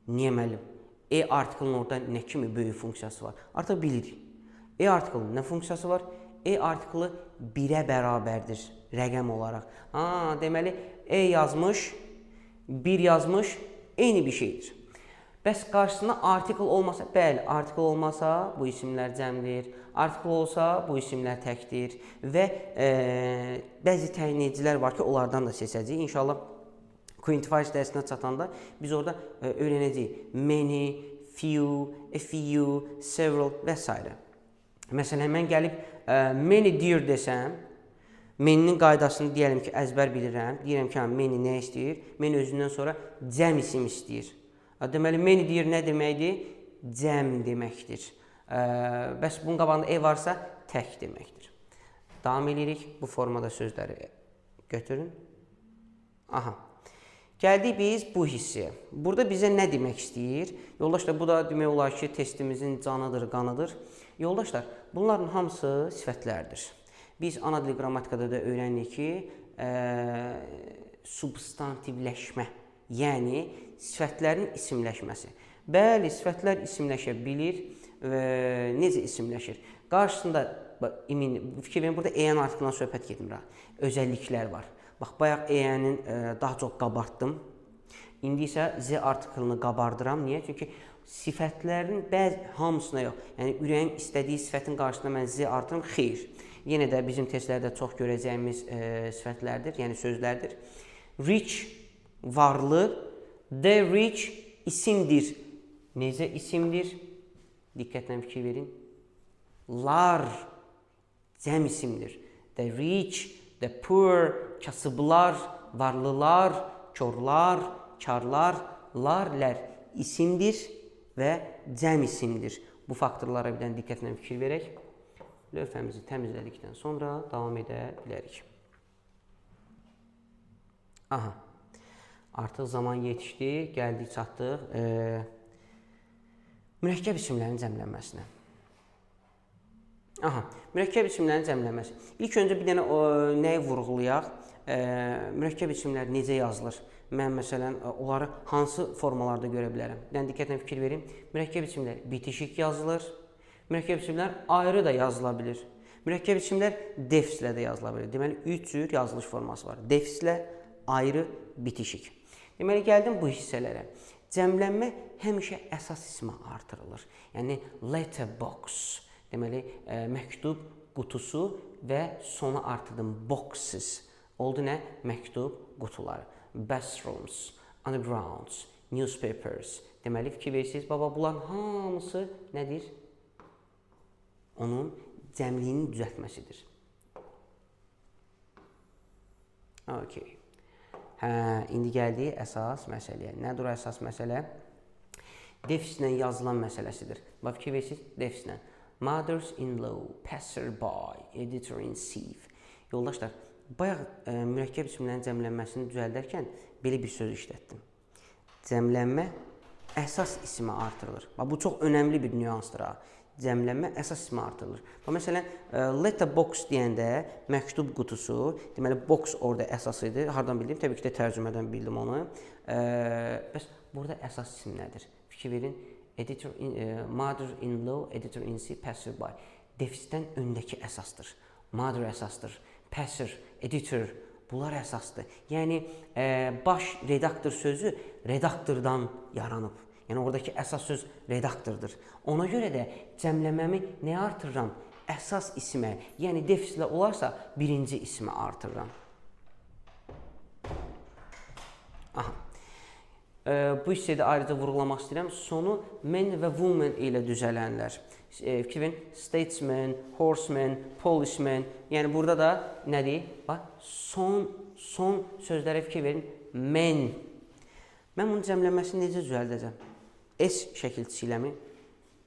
niyə müəllim? Artiklın orada nə kimi böyük funksiyası var? Artıq bilirik. Artiklın nə funksiyası var? Artiklı 1-ə bərabərdir rəqəm olaraq. Deməli, yazmış, 1 yazmış, eyni bir şeydir. Bəs qarşısında artikl olmasa, bəli, artikl olmasa bu isimlər cəmdir, artikl olsa bu isimlər təkdir və bəzi təyin-edicilər var ki, onlardan da seçəcəyik. İnşallah Quantifiers dərsinə çatanda biz orada öyrənəcəyik. Many, few, a few, several və s. Məsələn, mən gəlib many deer desəm, many'nin qaydasını deyəlim ki, əzbər bilirəm. Deyirəm ki, many nə istəyir? Many özündən sonra cəm isim istəyir. Deməli, many deer nə deməkdir? Cəm deməkdir. Bəs bunun qabağında varsa, tək deməkdir. Davam edirik. Bu formada sözləri götürün. Gəldik biz bu hissəyə. Burada bizə nə demək istəyir? Yoldaşlar, bu da demək olar ki, testimizin canıdır, qanıdır. Yoldaşlar, bunların hamısı sifətlərdir. Biz ana dil qrammatikada da öyrəndik ki, substantivləşmə Yəni sifətlərin isimləşməsi. Bəli, sifətlər isimləşə bilir. Necə isimləşir? Qarşısında fikir verin, burada EN artıqından söhbət getmir. Özəlliklər var. Bax, bayaq EN-in daha çox qabartdım. İndi isə Z artıqlını qabardıram. Niyə? Çünki sifətlərin hamısına yox. Yəni, ürəyin istədiyi sifətin qarşısında mən Z artırım, xeyr. Yenə də bizim testlərdə çox görəcəyimiz sifətlərdir, yəni sözlərdir. Rich, varlı. The rich, isimdir. Necə isimdir? Diqqətlə fikir verin. Lar, cəm isimdir. The rich, the poor, kasıblar, varlılar, körlar, karlar, lar, isimdir və cəm isimdir. Bu faktorlara bir dənə diqqətlə fikir verək. Lövhəmizi təmizlədikdən sonra davam edə bilərik. Aha, artıq zaman yetişdi, gəldik, çatdıq mürəkkəb isimlərin cəmlənməsinə. Aha, mürəkkəb isimlərin cəmlənməsi. İlk öncə bir dənə nəyi vurğulayaq? Mürəkkəb isimlər necə yazılır? Mən məsələn, onları hansı formalarda görə bilərəm? Bir dənə diqqətlə fikir verin. Mürəkkəb isimlər bitişik yazılır. Mürəkkəb isimlər ayrı da yazıla bilir. Mürəkkəb isimlər defislə də yazıla bilir. Deməli, 3 cür yazılış forması var. Defislə, ayrı, bitişik. Deməli, gəldim bu hissələrə. Cəmlənmə həmişə əsas ismə artırılır. Yəni, letterbox. Deməli, məktub qutusu və sona artırdım boxes. Oldu nə? Məktub qutuları. Bathrooms, undergrounds, newspapers. Deməli, fikir verirsiniz, baba, bunların hamısı nədir? Onun cəmliyinin düzəltməsidir. Okay. İndi gəldik əsas məsələyə. Nədir o əsas məsələ? Defislə yazılan məsələsidir. Bax, fikir verirsiniz, defislə. Mothers-in-law, passer-by, editor-in-chief. Yoldaşlar, bayaq mürəkkəb isimlərin cəmlənməsini düzəldərkən belə bir söz işlətdim. Cəmlənmə əsas ismə artırılır. Bax, bu çox önəmli bir nüansdır. Cəmlənmə əsas ismə artırılır. Məsələn, letterbox deyəndə məktub qutusu, deməli, box orada əsas idi. Hardan bildim? Təbii ki də tərcümədən bildim onu. Bəs burada əsas isim nədir? Fikir verin, mother-in-law, editor-in-chief, passer-by. Defisdən öndəki əsasdır. Mother əsasdır, passer, editor, bunlar əsasdır. Yəni, baş redaktor sözü redaktordan yaranıb. Yəni, oradakı əsas söz redaktordur. Ona görə də cəmləməmi nəyə artırıram? Əsas ismə, yəni defislə olarsa birinci ismə artırıram. Aha. Bu hissədə ayrıca vurğulamaq istəyirəm. Sonu men və woman ilə düzələnlər. Fikir verin, statesman, horseman, policeman. Yəni, burada da nədir? Bax, son sözlərə fikir verin. Men. Mən bunun cəmlənməsini necə düzəldəcəm? S şəkilçisi iləmi?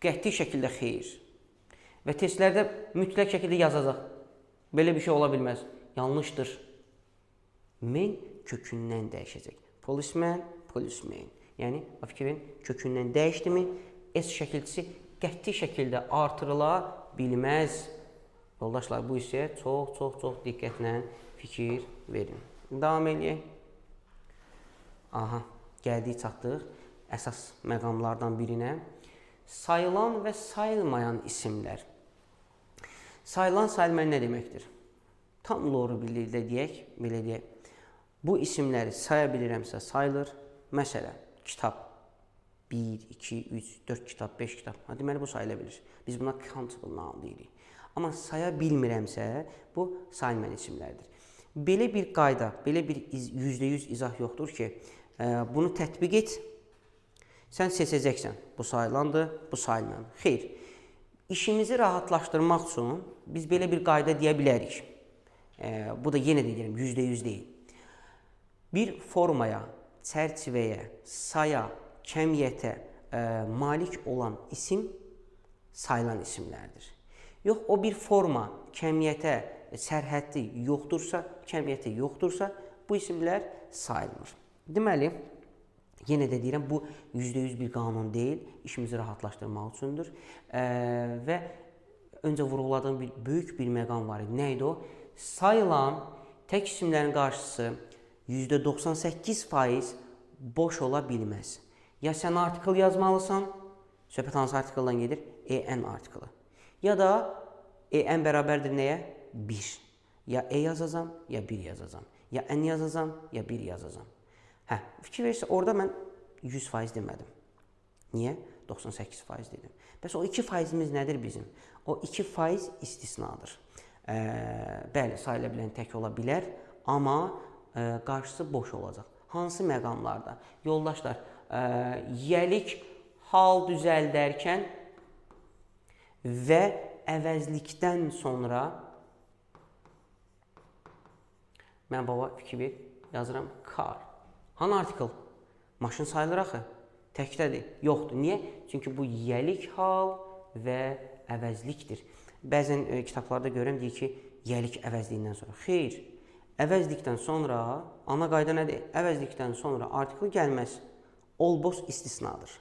Qəti şəkildə xeyr. Və testlərdə mütləq şəkildə yazacaq. Belə bir şey ola bilməz. Yanlışdır. Men kökündən dəyişəcək. Policeman, policeman. Yəni, fikir verin, kökündən dəyişdimi? S şəkilçisi qəti şəkildə artırıla bilməz. Yoldaşlar, bu hissəyə çox diqqətlə fikir verin. Davam edək. Aha, gəldik, çatdıq əsas məqamlardan birinə. Sayılan və sayılmayan isimlər. Sayılan, sayılmayan nə deməkdir? Tam doğru birlikdə deyək, belə deyək. Bu isimləri saya bilirəmsə sayılır. Məsələn, kitab 1, 2, 3, 4 kitab, 5 kitab. Deməli, bu sayıla bilir. Biz buna countable noun deyirik. Amma saya bilmirəmsə, bu sayılmayan isimlərdir. Belə bir qayda, belə bir %100 izah yoxdur ki, bunu tətbiq et, sən seçəcəksən, bu sayılandır, bu sayılmayan. Xeyr, işimizi rahatlaşdırmaq üçün biz belə bir qayda deyə bilərik. Bu da yenə də deyirəm, %100 deyil. Bir formaya, çərçivəyə, saya, kəmiyyətə malik olan isim sayılan isimlərdir. Yox, o bir forma, kəmiyyətə, sərhəddi yoxdursa, kəmiyyəti yoxdursa, bu isimlər sayılmır. Deməli, yenə də deyirəm, bu %100 bir qanun deyil, işimizi rahatlaşdırmaq üçündür. Və öncə vurğuladığım böyük bir məqam var idi. Nə idi o? Sayılan tək isimlərin qarşısı %98% boş ola bilməz. Ya sən artikel yazmalısan, söhbət hansı artikeldan gedir? EN artikeli. Ya da EN bərabərdir nəyə? 1. Ya E yazacam, ya 1 yazacam. Ya N yazacam, ya 1 yazacam. Fikir verirsə, orada mən 100% demədim. Niyə? 98% dedim. Bəs o 2%imiz nədir bizim? O 2% istisnadır. Bəli, sayıla bilən tək ola bilər, amma qarşısı boş olacaq. Hansı məqamlarda? Yoldaşlar, yəlik hal düzəldərkən və əvəzlikdən sonra mən baba fikir ver, yazıram car. Hanı artikel? Maşın sayılır axı. Təkdədir. Yoxdur. Niyə? Çünki bu yəlik hal və əvəzlikdir. Bəzən kitablarda görürəm deyir ki, yəlik əvəzliyindən sonra. Xeyr. Əvəzlikdən sonra ana qayda nədir? Əvəzlikdən sonra artikel gəlməz. Olboz istisnadır.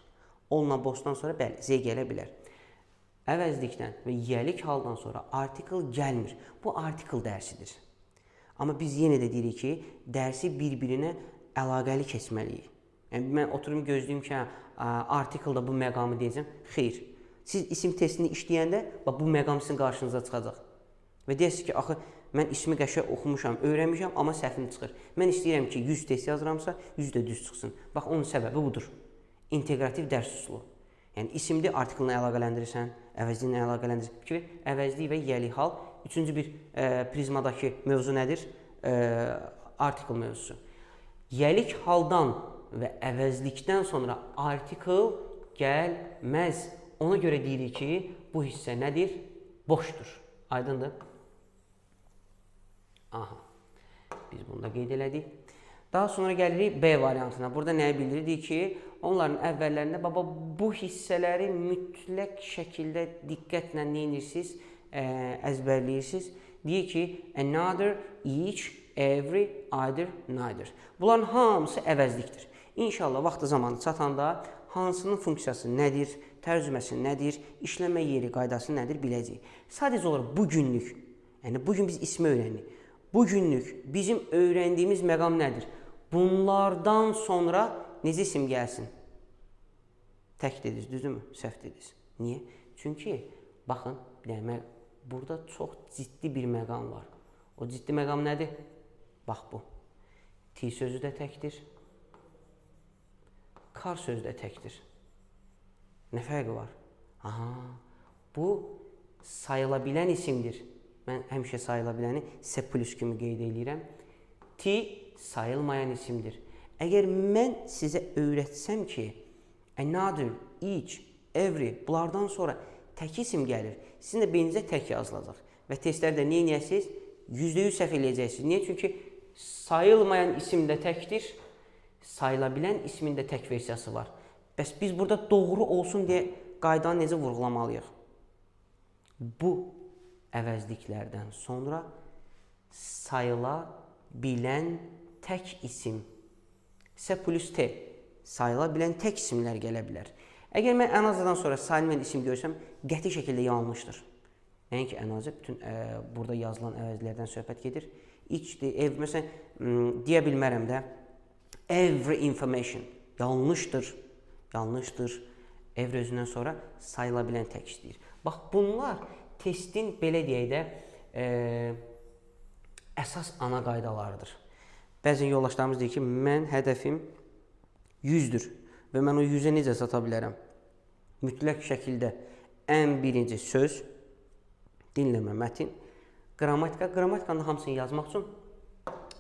Olna bozdan sonra bəli, Z gələ bilər. Əvəzlikdən və yəlik haldan sonra artikel gəlmir. Bu artikel dərsidir. Amma biz yenə də deyirik ki, dərsi bir-birinə əlaqəli keçməliyik. Yəni, mən oturum gözləyim ki, artikelda bu məqamı deyəcəm. Xeyr. Siz isim testini işləyəndə bu məqam sizin qarşınıza çıxacaq. Və deyəsiniz ki, axı, mən ismi qəşəng oxumuşam, öyrənmişəm, amma səhvim çıxır. Mən istəyirəm ki, 100 test yazıramsa, 100 də düz çıxsın. Bax, onun səbəbi budur. İnteqrativ dərs üsulu. Yəni, isimli artikelini əlaqələndirirsən, əvəzliyini əlaqələndirirsən. Fikir, əvəzlik və yəlik hal. Üçüncü bir prizmadakı mövzu nədir? Artikel mövzusu. Yəlik haldan və əvəzlikdən sonra artikel gəlməz. Ona görə deyirik ki, bu hissə nədir? Boşdur. Aydındır? Aha. Biz bunu da qeyd elədik. Daha sonra gəlirik B variantına. Burada nəyə bildirdik ki, onların əvvəllərində bu hissələri mütləq şəkildə diqqətlə nə edirsiniz? Əzbərləyirsiniz. Deyir ki, another, each, every, either, neither. Bunların hamısı əvəzlikdir. İnşallah vaxtı zamanı çatanda hansının funksiyası nədir, tərcüməsi nədir, işləmə yeri qaydası nədir biləcəyik. Sadəcə olaraq bugünlük, yəni bugün biz ismi öyrənirik. Bugünlük bizim öyrəndiyimiz məqam nədir? Bunlardan sonra necə isim gəlsin? Tək dediniz, düzdürmü? Səhv dediniz. Niyə? Çünki, baxın, burada çox ciddi bir məqam var. O ciddi məqam nədir? Bax bu. T sözü də təkdir. Car sözü də təkdir. Nə fərqi var? Aha, bu sayıla bilən isimdir. Mən həmişə sayıla biləni S plus kimi qeyd edirəm. T sayılmayan isimdir. Əgər mən sizə öyrətsəm ki, another, each, every, bunlardan sonra tək isim gəlir, sizin də beyninizə tək yazılacaq. Və testlərdə nə edəcəksiniz? %100 səhv eləyəcəksiniz. Niyə? Çünki sayılmayan isim də təkdir, sayıla bilən ismin də tək versiyası var. Bəs biz burada doğru olsun deyə qaydanı necə vurğulamalıyıq? Bu əvəzliklərdən sonra sayıla bilən tək isim. S plus T. Sayıla bilən tək isimlər gələ bilər. Əgər mən ənazadan sonra sayılmayan isim görsəm, qəti şəkildə yanlışdır. Nəinki ənaza, bütün burada yazılan əvəzlərdən söhbət gedir. İçdir, ev, məsələn, deyə bilmərəm də, every information, yanlışdır, yanlışdır. Every özündən sonra sayıla bilən tək istəyir. Bax, bunlar testin, belə deyək də, əsas ana qaydalarıdır. Bəzən yoldaşlarımız deyir ki, mən hədəfim 100-dür. Və mən o 100-ə necə sata bilərəm? Mütləq şəkildə ən birinci söz, dinləmə, mətin, qrammatika. Qrammatikanın hamısını yazmaq üçün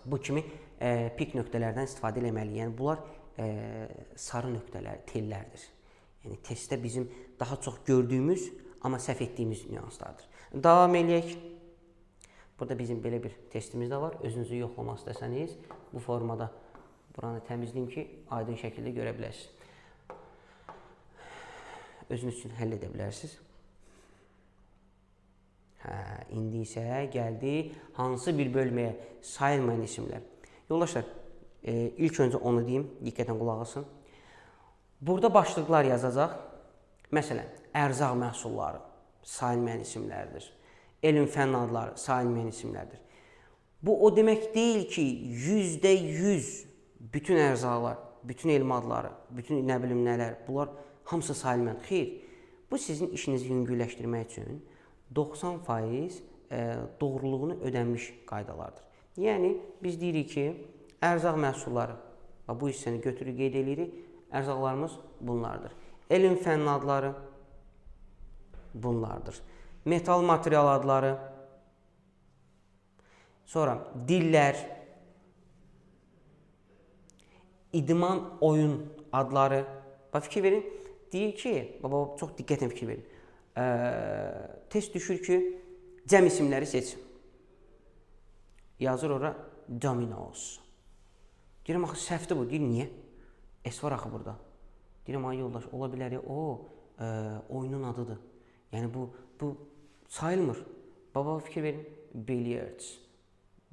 bu kimi pik nöqtələrdən istifadə eləməliyik. Yəni, bunlar sarı nöqtələr, tellərdir. Yəni, testdə bizim daha çox gördüyümüz, amma səhv etdiyimiz nüanslardır. Davam eləyək. Burada bizim belə bir testimiz də var. Özünüzü yoxlamaq istəsəniz, bu formada buranı təmizləyim ki, aydın şəkildə görə biləsiniz. Özünüz üçün həll edə bilərsiniz. İndi isə gəldi hansı bir bölməyə? Sayılmayan isimlər. Yoldaşlar, ilk öncə onu deyim, diqqətən qulaq asın. Burada başlıqlar yazacaq. Məsələn, ərzaq məhsulları sayılmayan isimlərdir. Elm fənn adları sayılmayan isimlərdir. Bu o demək deyil ki, %100 bütün ərzaqlar bütün elm adları, bütün nə bilim nələr, bunlar hamısı sayılmayan. Xeyr, bu sizin işinizi yüngülləşdirmək üçün 90% doğruluğunu ödənmiş qaydalardır. Yəni, biz deyirik ki, ərzaq məhsulları, bu hissəni götürür, qeyd edirik, ərzaqlarımız bunlardır. Elm fənn adları bunlardır. Metal material adları, sonra dillər, idman oyun adları. Fikir verin, deyir ki, çox diqqətlə fikir verin. Test düşür ki, cəm isimləri seç. Yazır ora Dominoes. Deyirəm, axı səhvdir bu. Deyir, niyə? S var axı burada. Deyirəm, ay yoldaş, ola bilər ya, o oyunun adıdır. Yəni, bu sayılmır. Baba, fikir verin. Billiards,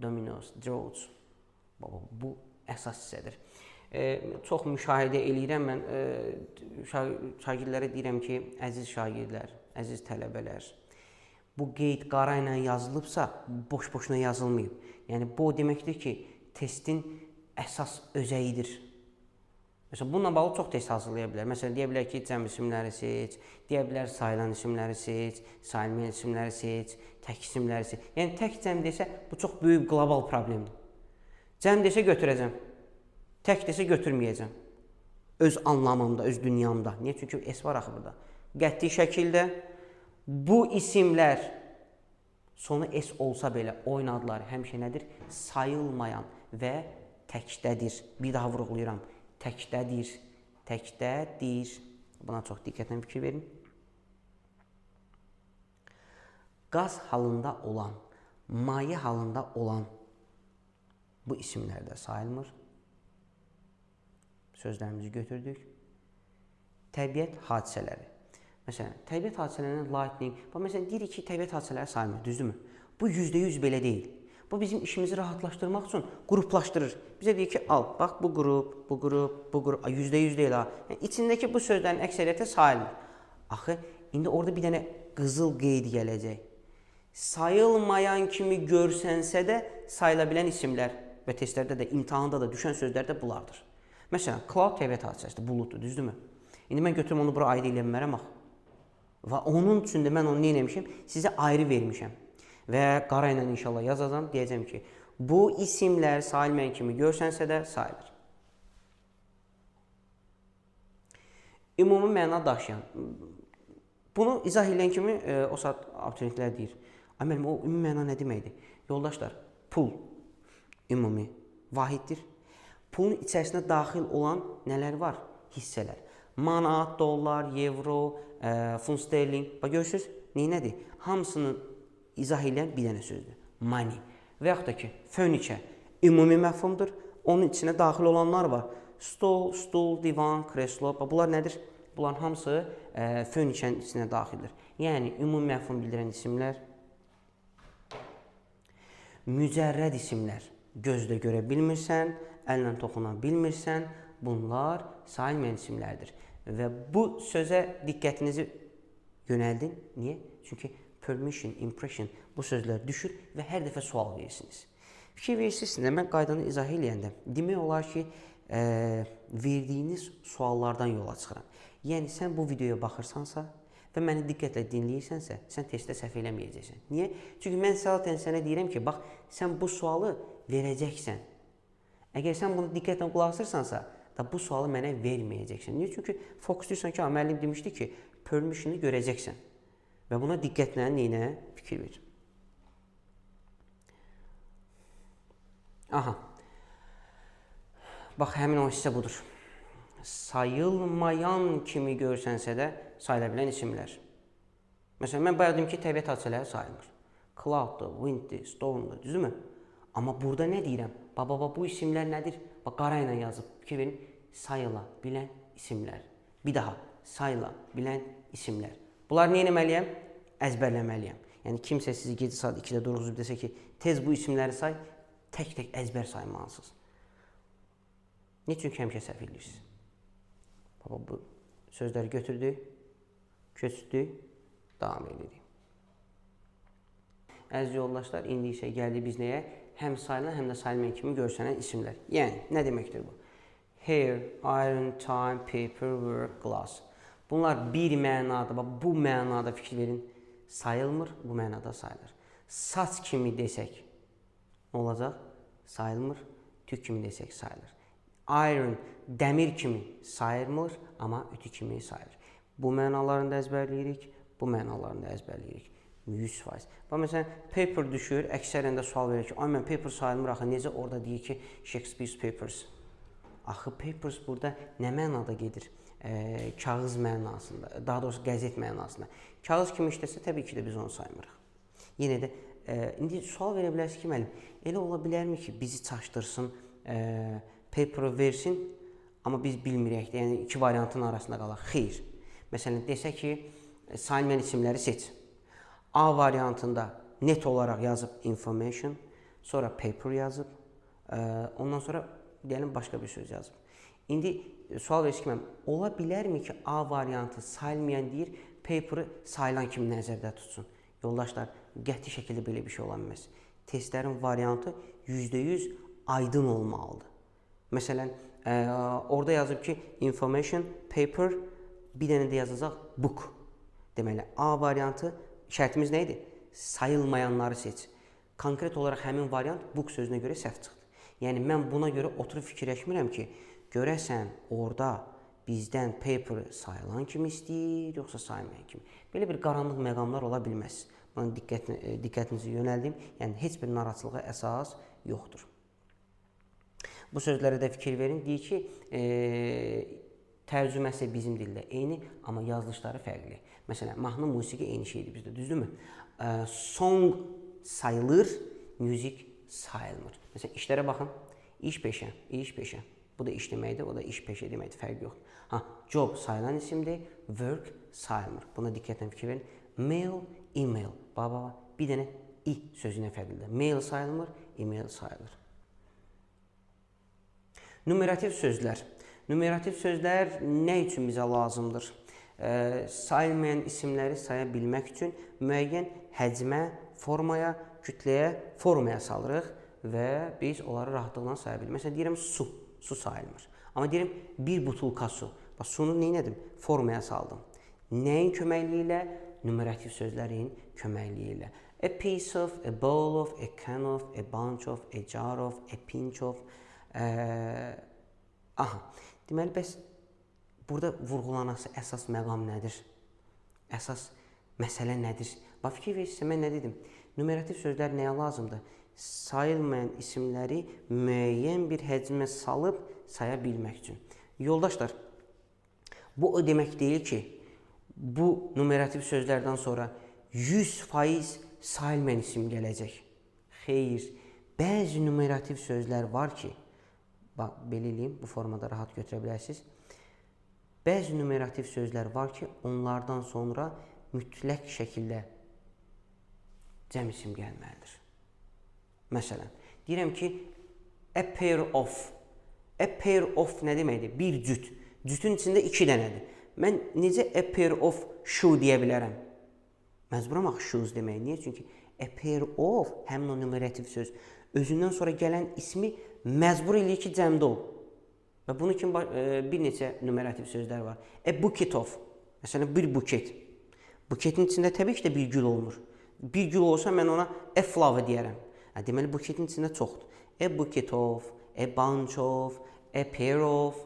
Dominoes, Draws. Baba, bu əsas hissədir. Çox müşahidə eləyirəm mən. Şagirdlərə deyirəm ki, əziz şagirdlər, əziz tələbələr, bu qeyd qara ilə yazılıbsa, boş-boşuna yazılmayıb. Yəni, bu o deməkdir ki, testin əsas özəyidir. Məsələn, bununla bağlı çox test hazırlaya bilər. Məsələn, deyə bilər ki, cəm isimləri seç, deyə bilər sayılan isimləri seç, sayılmayan isimləri seç, tək isimləri seç. Yəni, tək cəm desə, bu çox böyük qlobal problemdir. Cəm desə götürəcəm, tək desə götürməyəcəm. Öz anlamımda, öz dünyamda. Niyə? Çünki S var axı burada. Qəti şəkildə bu isimlər sonu S olsa belə oyun adları həmişə nədir? Sayılmayan və təkdədir. Bir daha vurğulayıram. Təkdədir. Təkdədir. Buna çox diqqətlə fikir verin. Qaz halında olan, maye halında olan bu isimlərdə sayılmır. Sözlərimizi götürdük. Təbiət hadisələri. Məsələn, təbiət hadisələrindən lightning, məsələn, deyirik ki, təbiət hadisələri sayılmır, düzdürmü? Bu %100 belə deyil. Bu bizim işimizi rahatlaşdırmaq üçün qruplaşdırır. Bizə deyir ki, al, bax, bu qrup, bu qrup, bu qrup, %100 deyil ha. Yəni, içindəki bu sözlərin əksəriyyəti sayılmır. Axı, indi orada bir dənə qızıl qeyd gələcək. Sayılmayan kimi görsənsə də sayıla bilən isimlər və testlərdə də, imtahanda da düşən sözlər də bunlardır. Məsələn, cloud təbiət hadisəsidir, buluddur, düzdürmü? İndi mən götürüm onu bura ayrı eləmərəm axı. Və onun üçün də mən onu nə eləmişəm? Sizə ayrı vermişəm. Və qara ilə inşallah yazacağam, deyəcəm ki, bu isimlər sayılmayan kimi görsənsə də sayılır. Ümumi məna daşıyan. Bunu izah edən kimi o saat abituriyentlər deyir. Ay müəllim, o ümumi məna nə deməkdir? Yoldaşlar, pul ümumi vahiddir. Pulun içərisində daxil olan nələr var? Hissələr. Manat, dollar, evro, funt sterling. Bax, görürsünüz, nədir? Hamısını izah edən bir dənə sözdür. Money. Və yaxud da ki, furniture ümumi məfhumdur. Onun içinə daxil olanlar var. Stol, stul, divan, kreslo. Bunlar nədir? Bunların hamısı furniture'nin içinə daxildir. Yəni, ümumi məfhum bildirən isimlər, mücərrəd isimlər. Gözlə görə bilmirsən, əllə toxuna bilmirsən, bunlar sayılmayan isimlərdir. Və bu sözə diqqətinizi yönəldin. Niyə? Çünki permission, impression bu sözlər düşür və hər dəfə sual verirsiniz. Fikir verirsiniz, mən qaydanı izah eləyəndə demək olar ki, verdiyiniz suallardan yola çıxıram. Yəni, sən bu videoya baxırsansa və məni diqqətlə dinləyirsənsə, sən testdə səhv eləməyəcəksən. Niyə? Çünki mən sənə deyirəm ki, bax, sən bu sualı verəcəksən. Əgər sən bunu diqqətlə qulaq asırsansa, da bu sualı mənə verməyəcəksən. Niyə? Çünki fokusluysan ki, müəllim demişdi ki, permissionu görəcəksən. Və buna diqqətlə neyinə fikir ver. Aha. Bax, həmin o hissə budur. Sayılmayan kimi görsənsə də sayıla bilən isimlər. Məsələn, mən bayaq dedim ki, təbiət hadisələri sayılmır. Clouddur, winddir, stormdur, düzdürmü? Amma burada nə deyirəm? Baba, bu isimlər nədir? Bax, qara ilə yazıb. Fikir verin, sayıla bilən isimlər. Bir daha, sayıla bilən isimlər. Bunları nə etməliyəm? Əzbərləməliyəm. Yəni, kimsə sizi gecə saat 2-də durğuzub desə ki, tez bu isimləri say, tək-tək əzbər saymalısınız. Niyə? Çünki həmişə səhv edirsiniz. Baba, bu sözləri götürdük, köçdük, davam edirik. Əziz yoldaşlar, indi isə gəldik biz nəyə? Həm sayılan, həm də sayılmayan kimi görsənən isimlər. Yəni, nə deməkdir bu? hair, iron, time, paper, work, glass. Bunlar bir mənada, bu mənada fikir verin, sayılmır, bu mənada sayılır. Saç kimi desək, nə olacaq? Sayılmır, tük kimi desək sayılır. Iron, dəmir kimi sayılmır, amma ütü kimi sayılır. Bu mənalarını da əzbərləyirik, bu mənalarını da əzbərləyirik. 100%. Bax, məsələn, paper düşür, əksərən də sual verir ki, ay, mən paper sayılmır, axı, necə orada deyir ki, Shakespeare's papers. Axı, papers burada nə mənada gedir? Kağız mənasında, daha doğrusu qəzet mənasında. Kağız kimi işləsə, təbii ki də biz onu saymırıq. Yenə də, indi sual verə bilərsiniz ki, müəllim, elə ola bilərmi ki, bizi çaşdırsın, paper'ı versin, amma biz bilmirək də, yəni iki variantın arasında qalaq. Xeyr. Məsələn, desə ki, sayılmayan isimləri seç. A variantında net olaraq yazıb information, sonra paper yazıb, ondan sonra deyəlim başqa bir söz yazıb. İndi sual verirsiniz ki, ola bilərmi ki, A variantı sayılmayan deyir, paper'ı sayılan kimi nəzərdə tutsun? Yoldaşlar, qəti şəkildə belə bir şey ola bilməz. Testlərin variantı %100 aydın olmalıdır. Məsələn, orada yazıb ki, information, paper, bir dənə də yazacaq book. Deməli, A variantı şərtimiz nə idi? Sayılmayanları seç. Konkret olaraq həmin variant book sözünə görə səhv çıxdı. Yəni, mən buna görə oturub fikirləşmirəm ki, görəsən orada bizdən paper sayılan kimi istəyir, yoxsa sayılmayan kimi. Belə bir qaranlıq məqamlar ola bilməz. Buna diqqətinizi yönəldim. Yəni, heç bir narahatçılığa əsas yoxdur. Bu sözlərə də fikir verin. Deyir ki, tərcüməsi bizim dildə eyni, amma yazılışları fərqli. Məsələn, mahnı, musiqi eyni şeydir bizdə, düzdürmü? Song sayılır, müzik sayılmır. Məsələn, işlərə baxın. İş peşə, iş peşə. Bu da iş deməkdir, o da iş peşə deməkdir, fərq yoxdur. Job sayılan isimdir, work sayılmır. Buna diqqətlə fikir verin. Mail, email. Bir dənə i sözünə fərqlidir. Mail sayılmır, email sayılır. Numerativ sözlər. Numerativ sözlər nə üçün bizə lazımdır? Sayılmayan isimləri saya bilmək üçün müəyyən həcmə, formaya, kütləyə, formaya salırıq və biz onları rahatlıqla saya bilirik. Məsələn, deyirəm su, su sayılmır. Amma deyirəm bir butulka su. Sunu nə edim? Formaya saldım. Nəyin köməkliyi ilə? Numerativ sözlərin köməkliyi ilə. A piece of, a bowl of, a can of, a bunch of, a jar of, a pinch of. Deməli, bəs burada vurğulanası əsas məqam nədir? Əsas məsələ nədir? Fikir verirsinizsə, mən nə dedim? Numerativ sözlər nəyə lazımdır? Sayılmayan isimləri müəyyən bir həcmə salıb saya bilmək üçün. Yoldaşlar, bu o demək deyil ki, bu numerativ sözlərdən sonra 100% sayılmayan isim gələcək. Xeyr, bəzi numerativ sözlər var ki, belə eləyim, bu formada rahat götürə bilərsiniz. Bəzi numerativ sözlər var ki, onlardan sonra mütləq şəkildə cəm isim gəlməlidir. Məsələn, deyirəm ki, a pair of. A pair of nə deməkdir? Bir cüt. Cütün içində 2 dənədir. Mən necə a pair of shoe deyə bilərəm? Məcburam axı shoes demək. Niyə? Çünki a pair of həmin o numerativ söz özündən sonra gələn ismi məcbur eləyir ki, cəmdə ol. Və bunun kimi bir neçə numerativ sözlər var. A bucket of. Məsələn, bir buket. Buketin içində təbii ki də bir gül olmur. Bir gül olsa mən ona a flower deyərəm. Deməli, buketin içində çoxdur. A bucket of, a bunch of, a pair of.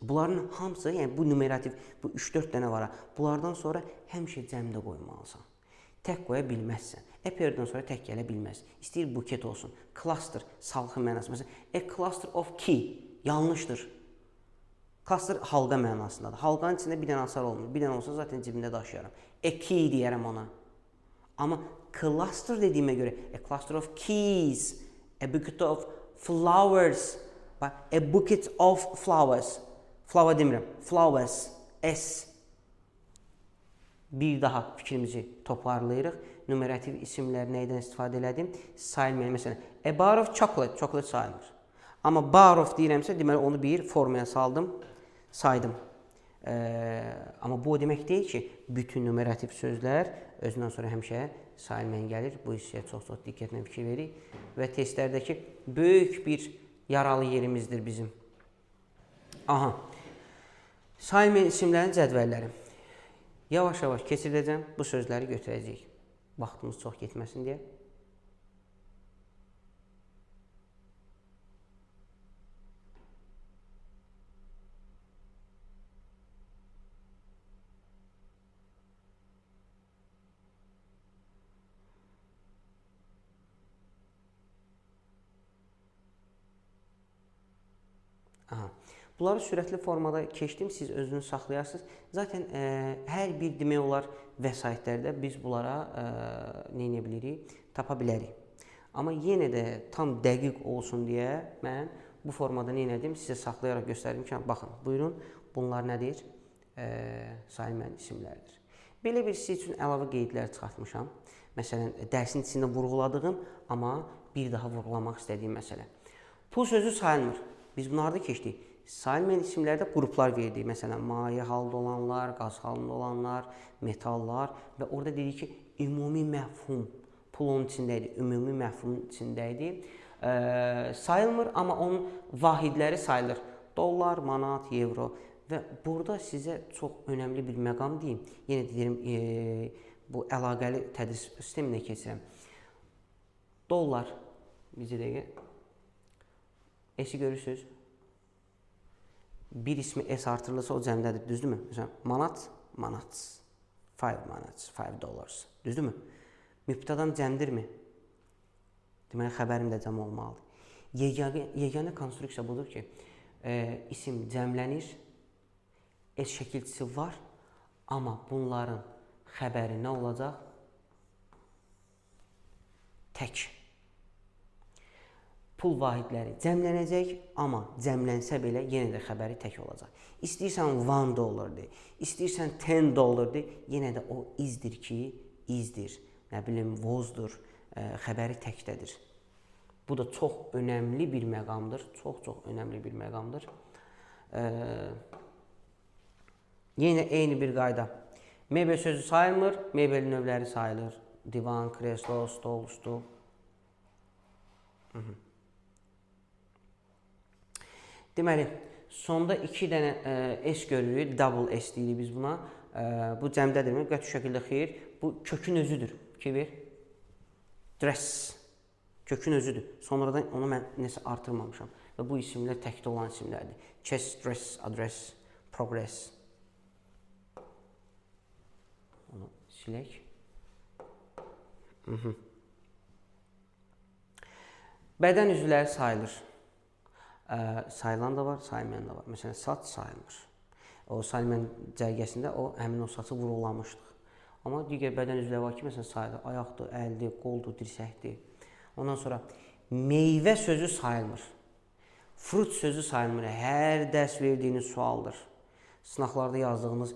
Bunların hamısı, yəni bu numerativ, bu 3-4 dənə var. Bunlardan sonra həmişə cəmdə qoymalısan. Tək qoya bilməzsən. A pairdən sonra tək gələ bilməz. İstəyir buket olsun. Cluster, salxı mənası. Məsələn, a cluster of key. Yanlışdır. Cluster halqa mənasındadır. Halqanın içində bir dənə asar olmur. Bir dənə olsa zaten cibimdə daşıyaram. A key deyərəm ona. Amma cluster dediyimə görə, a cluster of keys, a bucket of flowers, a bucket of flowers. Flower demirəm, flowers, S. Bir daha fikrimizi toparlayırıq. Numerativ isimlər nəydən istifadə elədim? Sayılmayan, məsələn, a bar of chocolate, chocolate sayılmır. Amma bar of deyirəmsə, deməli onu bir formaya saldım, saydım. Amma bu o demək deyil ki, bütün numerativ sözlər özündən sonra həmişə sayılmayan gəlir. Bu hissəyə çox-çox diqqətlə fikir veririk. Və testlərdəki böyük bir yaralı yerimizdir bizim. Aha. Sayılmayan isimlərin cədvəlləri. Yavaş-yavaş keçiriləcəm. Bu sözləri götürəcəyik. Vaxtımız çox getməsin deyə. Aha. Bunları sürətli formada keçdim, siz özünüz saxlayarsınız. Zaten hər bir demək olar vəsaitlərdə biz bunlara nə edə bilirik, tapa bilərik. Amma yenə də tam dəqiq olsun deyə mən bu formada nə edim, sizə saxlayaraq göstərdim ki, baxın, buyurun, bunlar nədir? Sayılmayan isimlərdir. Belə bir siz üçün əlavə qeydlər çıxartmışam. Məsələn, dərsin içində vurğuladığım, amma bir daha vurğulamaq istədiyim məsələ. Pul sözü sayılmır. Biz bunu harada keçdik? Sayılmayan isimlərdə qruplar verdik. Məsələn, maye halında olanlar, qaz halında olanlar, metallar və orada dedik ki, ümumi məfhum, pul onun içindəydi, ümumi məfhum içindəydi. Sayılmır, amma onun vahidləri sayılır. Dollar, manat, evro və burada sizə çox önəmli bir məqam deyim. Yenə deyirəm, bu əlaqəli tədris sisteminə keçirəm. Dollar, bizə dəqiqə, S-i görürsünüz. Bir ismi S artırılırsa o cəmdədir, düzdürmü? Məsələn, manat, manats, 5 manats, 5 dollars, düzdürmü? Mübtədan cəmdirmi? Deməli, xəbərim də cəm olmalıdır. Yeganə konstruksiya budur ki, isim cəmlənir, S şəkilçisi var, amma bunların xəbəri nə olacaq? Tək. Pul vahidləri cəmlənəcək, amma cəmlənsə belə yenə də xəbəri tək olacaq. İstəyirsən $1, istəyirsən $10, yenə də o izdir ki, izdir. Nə bilim, vozdur, xəbəri təkdədir. Bu da çox önəmli bir məqamdır. Çox önəmli bir məqamdır. Yenə eyni bir qayda. Mebel sözü sayılmır, mebelin növləri sayılır. Divan, kreslo, stol, stul. Deməli, sonda 2 dənə S görürük, double S deyirik biz buna. Bu cəmdədirmi? Qəti şəkildə xeyir. Bu kökün özüdür. Kivir. Dress. Kökün özüdür. Sonradan onu mən nəsə artırmamışam. Və bu isimlər təkdə olan isimlərdir. Chest, dress, address, progress. Onu silək. Bədən üzvləri sayılır. Sayılan da var, sayılmayan da var. Məsələn, saç sayılmır. O sayılmayan cərgəsində həmin o saçı vurulamışdıq. Amma digər bədən üzvləri var ki, məsələn, sayılır. Ayaqdır, əldir, qoldur, dirsəkdir. Ondan sonra meyvə sözü sayılmır. Fruit sözü sayılmır. Hər dərs verdiyiniz sualdır. Sınaqlarda yazdığınız,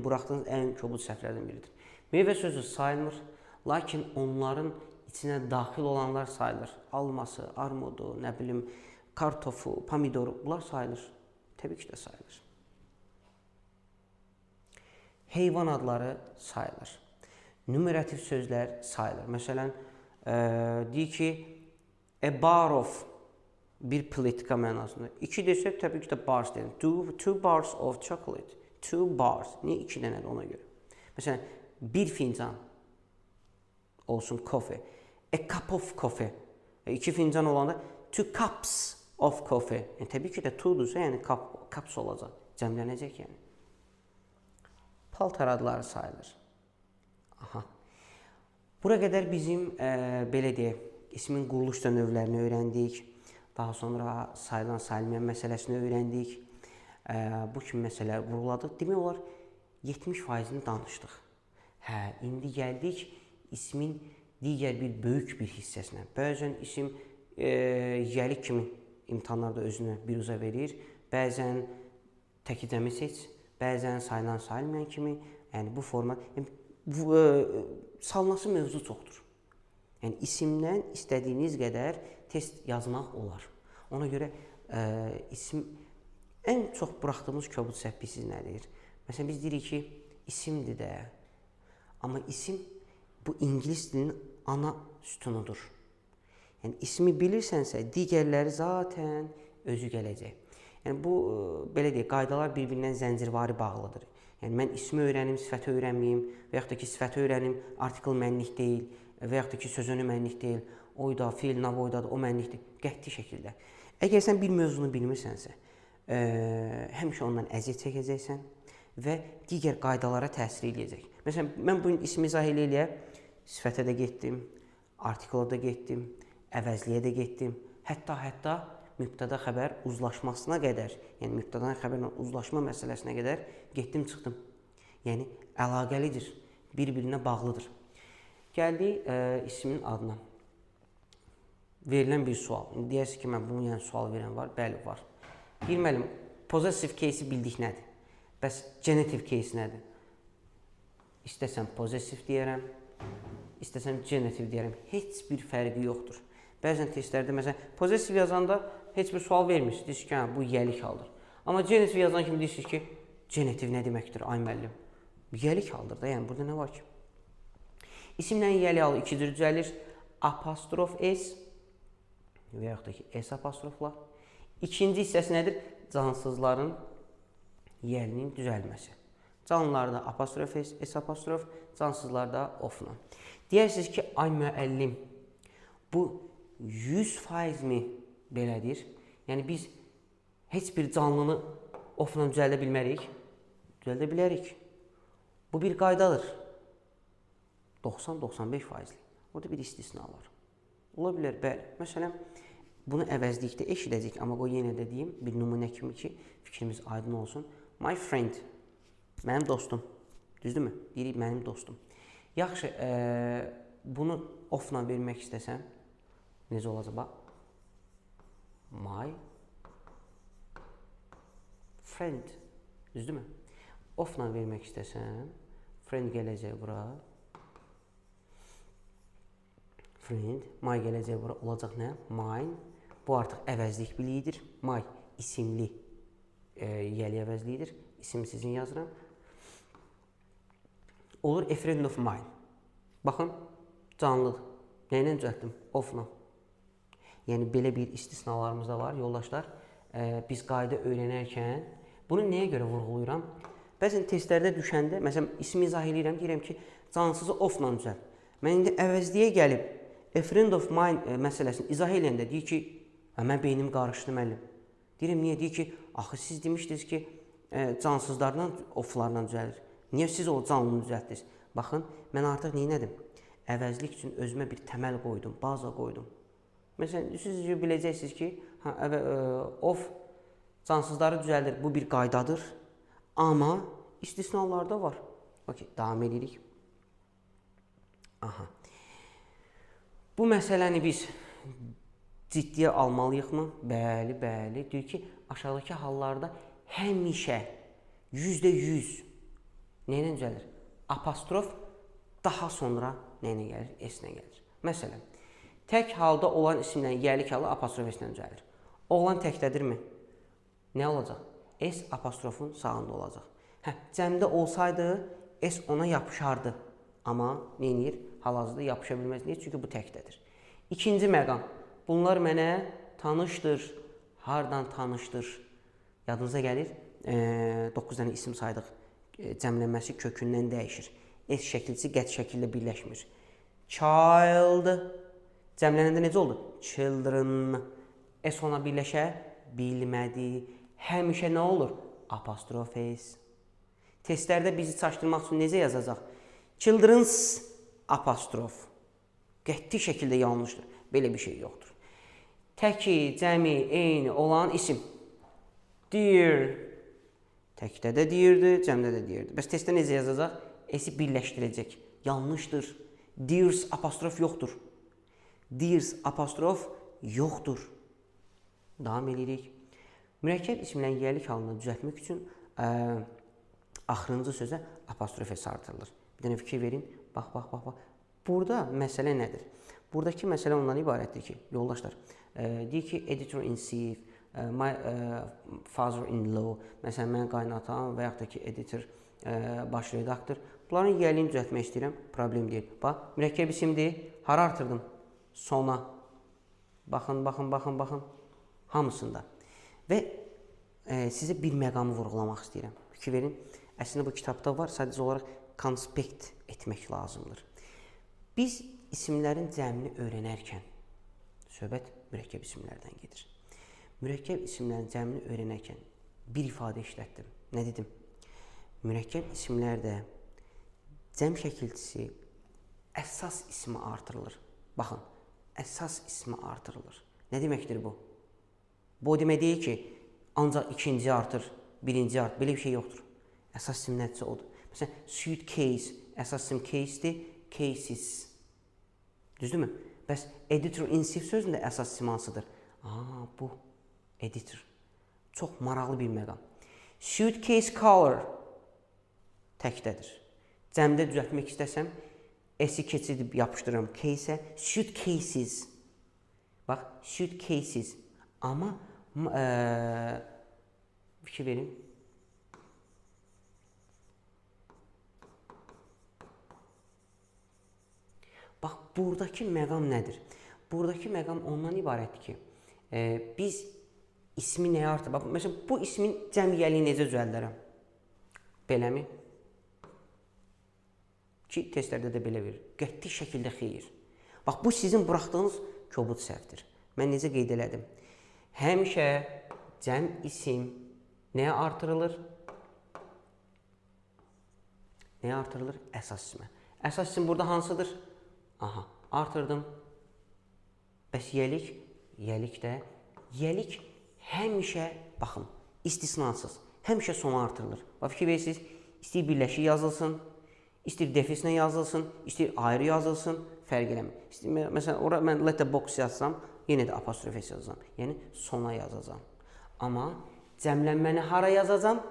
buraxdığınız ən kobud səhvlərdən biridir. Meyvə sözü sayılmır, lakin onların içinə daxil olanlar sayılır. Alması, armudu, nə bilim, kartofu, pomidoru, bunlar sayılır. Təbii ki də sayılır. Heyvan adları sayılır. Numerativ sözlər sayılır. Məsələn, deyir ki, a bar of, bir plitka mənasında. 2 desək, təbii ki də bars deyil. 2 bars of chocolate. 2 bars. Niyə 2 dənədir ona görə? Məsələn, bir fincan olsun coffee. A cup of coffee. 2 fincan olanda 2 cups of coffee. Təbii ki də 2-dursa, yəni cups olacaq. Cəmlənəcək yəni. Paltar adları sayılır. Aha. Bura qədər bizim, belə deyək, ismin quruluş növlərini öyrəndik. Daha sonra sayılan, sayılmayan məsələsini öyrəndik. Bu kimi məsələlər vurguladıq. Demək olar, 70%-ni danışdıq. İndi gəldik ismin digər bir böyük bir hissəsinə. Bəzən isim yəlik kimi imtahanlarda özünü biruza verir. Bəzən təkidəmi seç, bəzən sayılan, sayılmayan kimi. Yəni bu format, salması mövzu çoxdur. Yəni isimdən istədiyiniz qədər test yazmaq olar. Ona görə isim, ən çox buraxdığımız kobud səhv bilirsiniz nədir? Məsələn, biz deyirik ki, isimdir də. Amma isim bu ingilis dilinin ana sütunudur. Yəni ismi bilirsənsə, digərləri zaten özü gələcək. Yəni bu belə deyək, qaydalar bir-birindən zəncirvari bağlıdır. Yəni mən ismi öyrənim, sifəti öyrənməyim və yaxud da ki, sifəti öyrənim, artikl mənlik deyil və yaxud da ki, söz önü mənlik deyil. Oyda, fiil, navoydadır, o mənlikdir. Qəti şəkildə. Əgər sən bir mövzunu bilmirsənsə, həmişə ondan əziyyət çəkəcəksən və digər qaydalara təsir edəcək. Məsələn, mən bugün ismi izah eləyə, sifətə də getdim, artikla da getdim, əvəzliyə də getdim, hətta mübtəda xəbər uzlaşmasına qədər, yəni mübtəda xəbərlə uzlaşma məsələsinə qədər getdim, çıxdım. Yəni əlaqəlidir, bir-birinə bağlıdır. Gəldik ismin adına. Verilən bir sual. Deyərsiniz ki, mən bunu yəni sual verən var. Bəli, var. Deyir müəllim, possessive case-i bildik nədir? Bəs genitive case nədir? İstəsəm possessive deyərəm, istəsəm genitive deyərəm. Heç bir fərqi yoxdur. Bəzən testlərdə, məsələn, possessive yazanda heç bir sual vermirsiniz. Deyirsiniz ki, bu yəlik haldır. Amma genitive yazan kimi deyirsiniz ki, genitive nə deməkdir, ay müəllim? Yəlik haldır da, yəni burada nə var ki? İsimlə yəlik halı iki cür düzəlir. Apostrof S və yaxud da ki, S apostrofla. İkinci hissəsi nədir? Cansızların yəlinin düzəlməsi. Canlılarda apostrof S, S apostrof, cansızlarda ofla. Deyərsiniz ki, ay müəllim, bu 100% mi belədir? Yəni biz heç bir canlını ofla düzəldə bilmərik. Düzəldə bilərik. Bu bir qaydadır. 90-95%. Orada bir istisna var. Ola bilər, bəli. Məsələn, bunu əvəzlikdə eşidəcək, amma qoy yenə də deyim, bir nümunə kimi ki, fikrimiz aydın olsun. My friend, mənim dostum. Düzdürmü? Deyirik, mənim dostum. Yaxşı, bunu ofla vermək istəsəm, necə olacaq? Bax. My friend. Düzdürmü? Ofla vermək istəsəm, friend gələcək bura. Friend, my gələcək bura. Olacaq nə? Mine. Bu artıq əvəzlik biliyidir. My isimli yəli əvəzliyidir. İsim sizin yazıram. Olur a friend of mine. Baxın, canlıdır. Nəylə düzəltdim? Ofla. Yəni, belə bir istisnalarımız da var, yoldaşlar. Biz qayda öyrənərkən, bunu nəyə görə vurğulayıram? Bəzən testlərdə düşəndə, məsələn, ismi izah edirəm, deyirəm ki, cansızı ofla düzəlt. Mən indi əvəzliyə gəlib, a friend of mine məsələsini izah eləyəndə deyir ki, mən beynim qarışdı müəllim. Deyirəm, niyə? Deyir ki, axı siz demişdiniz ki, cansızlarla, oflarla düzəlir. Niyə siz o canlını düzəltdiniz? Baxın, mən artıq neynədim? Əvəzlik üçün özümə bir təməl qoydum, baza qoydum. Məsələn, siz biləcəksiniz ki, of cansızları düzəldir, bu bir qaydadır. Amma istisnalarda var. Okey, davam edirik. Aha. Bu məsələni biz ciddiyə almalıyıqmı? Bəli, bəli. Deyir ki, aşağıdakı hallarda həmişə %100 nəylə düzəlir? Apostrof daha sonra nəylə gəlir? S-lə gəlir. Məsələn, tək halda olan isimlə yəlik halı apostrof S-lə düzəlir. Oğlan təkdədirmi? Nə olacaq? S apostrofun sağında olacaq. Cəmdə olsaydı S ona yapışardı. Amma neyinir? Hal-hazırda yapışa bilməz. Niyə? Çünki bu təkdədir. İkinci məqam. Bunlar mənə tanışdır. Hardan tanışdır? Yadınıza gəlir. 9 dənə isim saydıq. Cəmlənməsi kökündən dəyişir. S şəkilçi qət şəkildə birləşmir. Child. Cəmlənəndə necə oldu? Children. S ona birləşə bilmədi. Həmişə nə olur? Apostrof S. Testlərdə bizi çaşdırmaq üçün necə yazacaq? Children's apostrof. Qəti şəkildə yanlışdır. Belə bir şey yoxdur. Təki, cəmi, eyni olan isim. Dear. Təkdə də deyirdi, cəmdə də deyirdi. Bəs testdə necə yazacaq? S-i birləşdirəcək. Yanlışdır. Dears apostrof yoxdur. Dears apostrof yoxdur. Davam edirik. Mürəkkəb isimlərin yəlik halını düzəltmək üçün axırıncı sözə apostrof S artırılır. Bir dənə fikir verin. Bax. Burada məsələ nədir? Buradakı məsələ ondan ibarətdir ki, yoldaşlar, deyir ki, editor-in-chief, my father-in-law, məsələn, mən qaynatam və yaxud da ki, editor, baş redaktor. Bunların yəlini düzəltmək istəyirəm, problem deyil. Bax, mürəkkəb isimdir, hara artırdım? Sona. Baxın, baxın, baxın, baxın. Hamısında. Və sizə bir məqamı vurğulamaq istəyirəm. Fikir verin. Əslində bu kitabda var, sadəcə olaraq konspekt etmək lazımdır. Biz isimlərin cəmini öyrənərkən, söhbət mürəkkəb isimlərdən gedir. Mürəkkəb isimlərin cəmini öyrənərkən bir ifadə işlətdim. Nə dedim? Mürəkkəb isimlərdə cəm şəkilçisi əsas ismi artırılır. Baxın, əsas ismi artırılır. Nə deməkdir bu? Bu o demək deyil ki, ancaq ikinci artır, birinci artır. Belə bir şey yoxdur. Əsas isim nəticə odur. Məsələn, suitcase, əsas isim case'dir, cases. Düzdürmü? Bəs editor-in-chief sözündə əsas isim hansıdır? Bu editor. Çox maraqlı bir məqam. Suitcase color təkdədir. Cəmdə düzəltmək istəsəm, S-i keçidib yapışdırıram case-ə, suitcases. Bax, suitcases. Amma fikir verin. Bax, buradakı məqam nədir? Buradakı məqam ondan ibarətdir ki, biz ismi nəyə artır? Bax, məsələn, bu ismin cəmiyyəliyi necə düzəldərəm? Beləmi? Ki, testlərdə də belə verir. Qəti şəkildə xeyir. Bax, bu sizin buraxdığınız kobud səhvdir. Mən necə qeyd elədim? Həmişə cəm isim nəyə artırılır? Nəyə artırılır? Əsas ismə. Əsas isim burada hansıdır? Aha, artırdım. Bəs yelik? Yelik də. Yelik həmişə, baxın, istisnasız, həmişə sona artırılır. Bax, fikir verirsiniz, istəyir birləşik yazılsın, istəyir defislə yazılsın, istəyir ayrı yazılsın, fərq eləmir. Məsələn, ora mən letterbox yazsam, yenə də apostrof s yazacam. Yəni, sona yazacam. Amma cəmlənməni hara yazacam?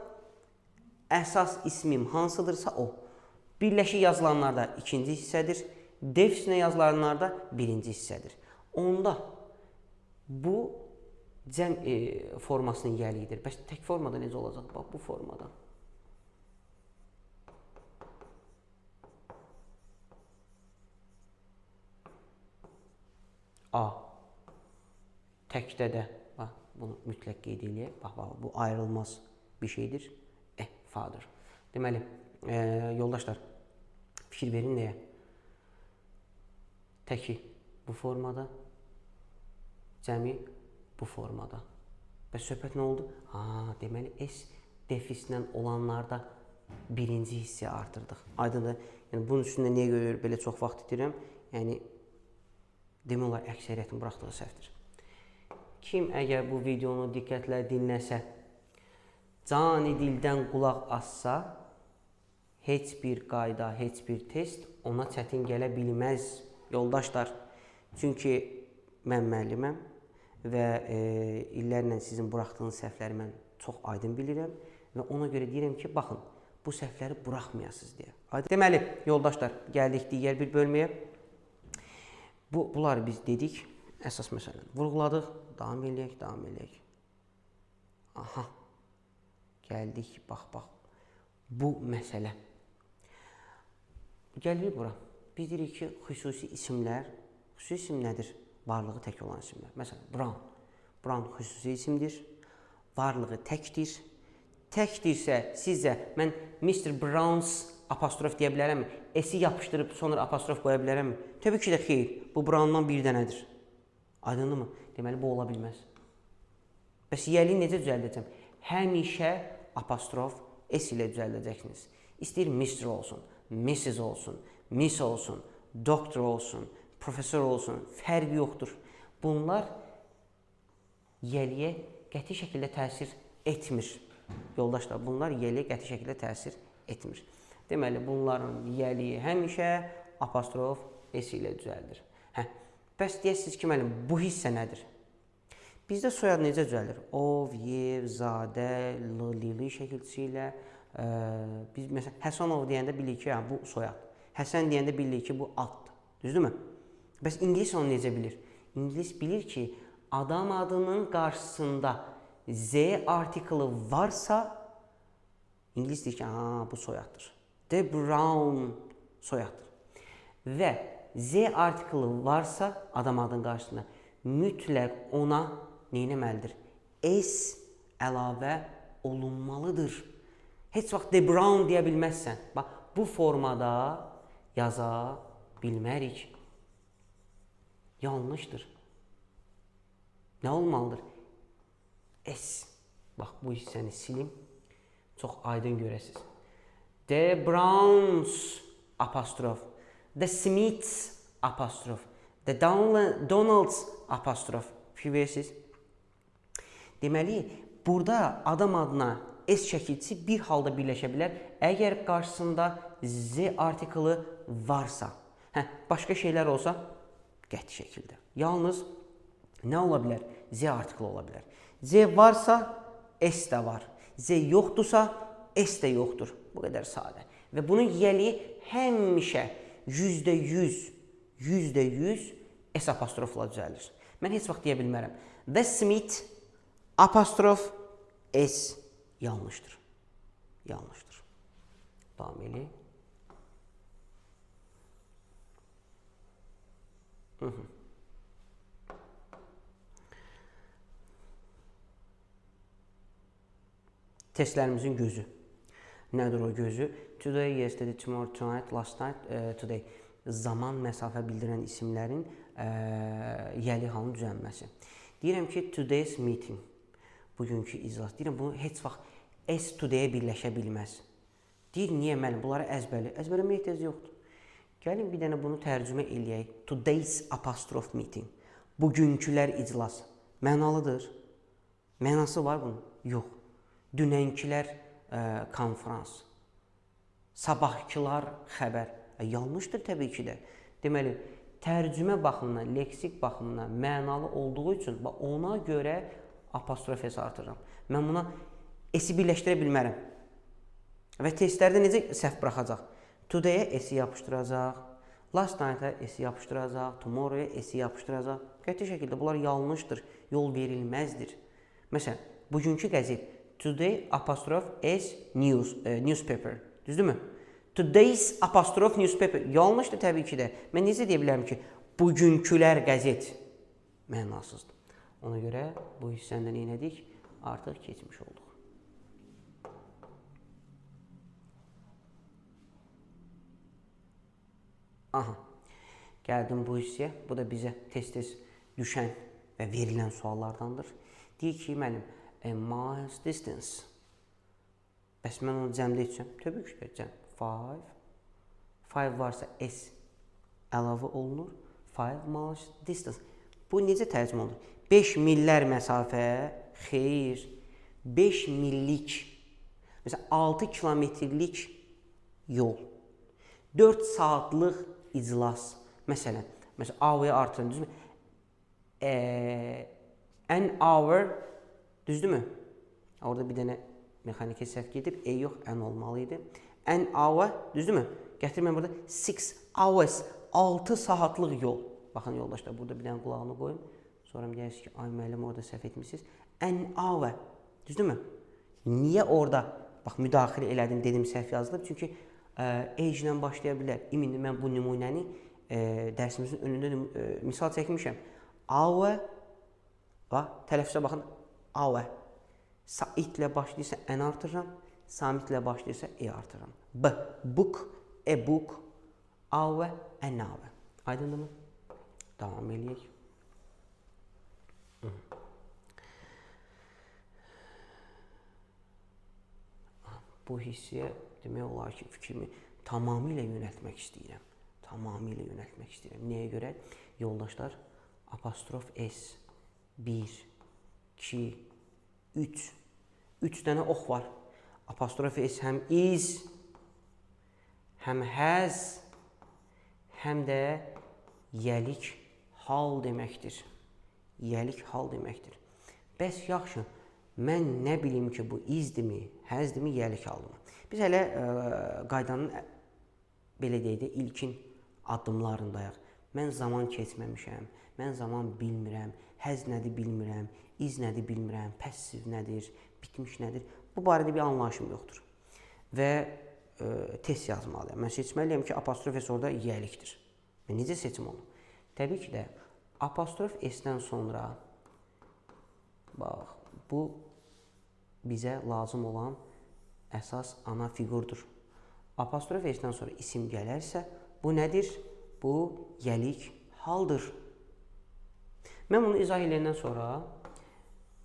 Əsas ismim hansıdırsa o. Birləşik yazılanlarda ikinci hissədir. Defislə yazılanlarda birinci hissədir. Onda bu cəm formasının yəliyidir. Bəs tək formada necə olacaq? Bax, bu formada. A. Təkdə də, bax, bunu mütləq qeyd eləyək. Bax, bu ayrılmaz bir şeydir. Fadır. Deməli, yoldaşlar, fikir verin nəyə? Təki bu formada, cəmi bu formada. Bəs söhbət nə oldu? Deməli, S defislə olanlarda birinci hissəyə artırdıq. Aydındır. Yəni, bunun üstündə niyə görə belə çox vaxt itirirəm? Yəni, demək olar, əksəriyyətin buraxdığı səhvdir. Kim əgər bu videonu diqqətlə dinləsə, cani dildən qulaq assa, heç bir qayda, heç bir test ona çətin gələ bilməz. Yoldaşlar, çünki mən müəlliməm və illərlə sizin buraxdığınız səhvləri mən çox aydın bilirəm və ona görə deyirəm ki, baxın, bu səhvləri buraxmayasınız deyə. Deməli, yoldaşlar, gəldik digər bir bölməyə. Bunları biz dedik, əsas məsələn, vurğuladıq, davam eləyək, davam eləyək. Aha, gəldik, bax, bu məsələ. Gəlirik bura. Biz deyirik ki, xüsusi isimlər, xüsusi isim nədir? Varlığı tək olan isimlər. Məsələn, Brown. Brown xüsusi isimdir, varlığı təkdir. Təkdirsə, sizcə, mən Mr. Brown's apostrof deyə bilərəmmi? S-i yapışdırıb sonra apostrof qoya bilərəmmi? Təbii ki də xeyr, bu Brown'dan bir dənədir. Aydındır mı? Deməli, bu ola bilməz. Bəs yəliyi necə düzəldəcəm? Həmişə apostrof S ilə düzəldəcəksiniz. İstəyir Mr. olsun, Mrs. olsun, Miss olsun, doktor olsun, profesör olsun, fərqi yoxdur. Bunlar yəliyə qəti şəkildə təsir etmir. Yoldaşlar, bunlar yəliyə qəti şəkildə təsir etmir. Deməli, bunların yəliyi həmişə apostrof S ilə düzəldir. Bəs deyəsiniz ki, müəllim, bu hissə nədir? Bizdə soyad necə düzəlir? Ov, Yev, Zadə, Lili şəkilçisi ilə. Biz məsələn, Həsənov deyəndə bilirik ki, bu soyad. Həsən deyəndə bilirik ki, bu addır. Düzdürmü? Bəs İngilis onu necə bilir? İngilis bilir ki, adam adının qarşısında Z artiklı varsa, İngilis deyir ki, bu soyaddır. De Brown soyaddır. Və Z artiklı varsa adam adının qarşısında mütləq ona nə etməlidir? S əlavə olunmalıdır. Heç vaxt The Brown deyə bilməzsən. Bax, bu formada yaza bilmərik. Yanlışdır. Nə olmalıdır? S. Bax, bu hissəni silim. Çox aydın görəsiniz. The Browns apostrof. The Smiths apostrof. The Donalds apostrof. Fikir verirsiniz. Deməli, burada adam adına S şəkilçisi bir halda birləşə bilər. Əgər qarşısında Z artiklı varsa. Başqa şeylər olsa, qəti şəkildə. Yalnız nə ola bilər? Z artiklı ola bilər. Z varsa, S də var. Z yoxdursa, S də yoxdur. Bu qədər sadə. Və bunun yiyəliyi həmişə %100 S apostrofla düzəlir. Mən heç vaxt deyə bilmərəm. The Smith apostrof S yanlışdır. Yanlışdır. Davam eləyək. Testlərimizin gözü. Nədir o gözü? Today, yesterday, tomorrow, tonight, last night, today. Zaman, məsafə bildirən isimlərin yəli halının düzəlməsi. Deyirəm ki, today's meeting. Bugünkü iclas. Deyirəm, bunu heç vaxt S today-ə birləşə bilməz. Deyir, niyə müəllim? Bunları əzbərli. Əzbərləməyə ehtiyac yoxdur. Gəlin bir dənə bunu tərcümə eləyək. Today's apostrof meeting. Bugünkülər iclas. Mənalıdır. Mənası var bunun? Yox. Dünənkilər konferans. Sabahkılar xəbər. Yanlışdır təbii ki də. Deməli, tərcümə baxımından, leksik baxımından mənalı olduğu üçün ona görə apostrof S artırıram. Mən buna S-i birləşdirə bilmərəm. Və testlərdə necə səhv buraxacaq? Today-ə S-i yapışdıracaq, last night-ə S-i yapışdıracaq, tomorrow-ə S-i yapışdıracaq. Qəti şəkildə bunlar yanlışdır, yol verilməzdir. Məsələn, bugünkü qəzet Today apostrof S newspaper. Düzdürmü? Today's apostrof newspaper. Yanlışdır təbii ki də. Mən necə deyə bilərəm ki, bugünkülər qəzet mənasızdır. Ona görə bu hissəndə nə etdik? Artıq keçmiş olduq. Aha. Gəldim bu hissəyə. Bu da bizə tez-tez düşən və verilən suallardandır. Deyək ki, mənim miles distance. Bəs mən onu cəmdə etsəm? Təbii ki, cəm. 5 varsa S əlavə olunur. 5 miles distance. Bu necə tərcümə olur? 5 millər məsafə, xeyr. 5 millik. Məsələn, 6 kilometrlik yol. 4 saatlıq iclas. Məsələn, hour-ı artırın, düzdürmü? An hour, düzdürmü? Orada bir dənə mexaniki səhv gedib, yox, an olmalı idi. An hour, düzdürmü? Gətirməm burada 6 hours, 6 saatlıq yol. Baxın yoldaşlar, burada bir dənə qulağını qoyun. Sonra deyirsiniz ki, ay müəllim orada səhv etmişsiniz. An hour, düzdürmü? Niyə orada, bax, müdaxilə elədim, dedim səhv yazılıb? Çünki age ilə başlaya bilər. İndi mən bu nümunəni dərsimizin önündə misal çəkmişəm. Hour, bax, tələffüzə baxın, hour. Saitlə başlayırsa n artırıram, samitlə başlayırsa artırıram. Book, book, hour, an hour. Aydındırmı? Davam eləyək. Bu hissəyə demək olar ki, fikrimi tamamilə yönəltmək istəyirəm. Tamamilə yönəltmək istəyirəm. Nəyə görə? Yoldaşlar, apostrof S, 1, 2, 3. 3 dənə ox var. Apostrof S həm is, həm has, həm də yəlik hal deməkdir. Yəlik hal deməkdir. Bəs yaxşı, mən nə bilim ki, bu izdimi, həzdimi, yəlik halımı. Biz hələ qaydanın, belə deyək də, ilkin addımlarındayıq. Mən zaman keçməmişəm, mən zaman bilmirəm, həz nədir bilmirəm, iz nədir bilmirəm, passiv nədir, bitmiş nədir. Bu barədə bir anlayışım yoxdur. Və test yazmalıyam. Mən seçməliyəm ki, apostrof S orada yəlikdir. Və necə seçim olur? Təbii ki də Apostrof S-dən sonra bax, bu bizə lazım olan əsas ana fiqurdur. Apostrof S-dən sonra isim gələrsə, bu nədir? Bu yelik haldır. Mən bunu izah edəndən sonra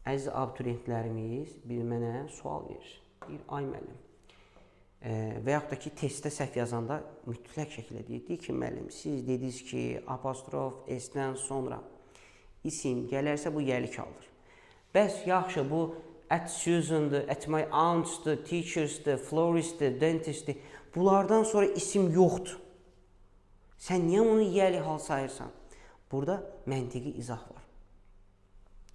əziz abituriyentlərimiz mənə sual verir. Deyir, ay müəllim, və yaxud da ki, testdə səhv yazanda mütləq şəkildə deyir ki, müəllim, siz dediniz ki, apostrof S-dən sonra isim gələrsə, bu yelik haldır. Bəs yaxşı, bu at Susan'dır, at my aunt'dır, teachers'dır, florist'dir, dentist'dir. Bunlardan sonra isim yoxdur. Sən niyə onu yelik hal sayırsan? Burada məntiqi izah var.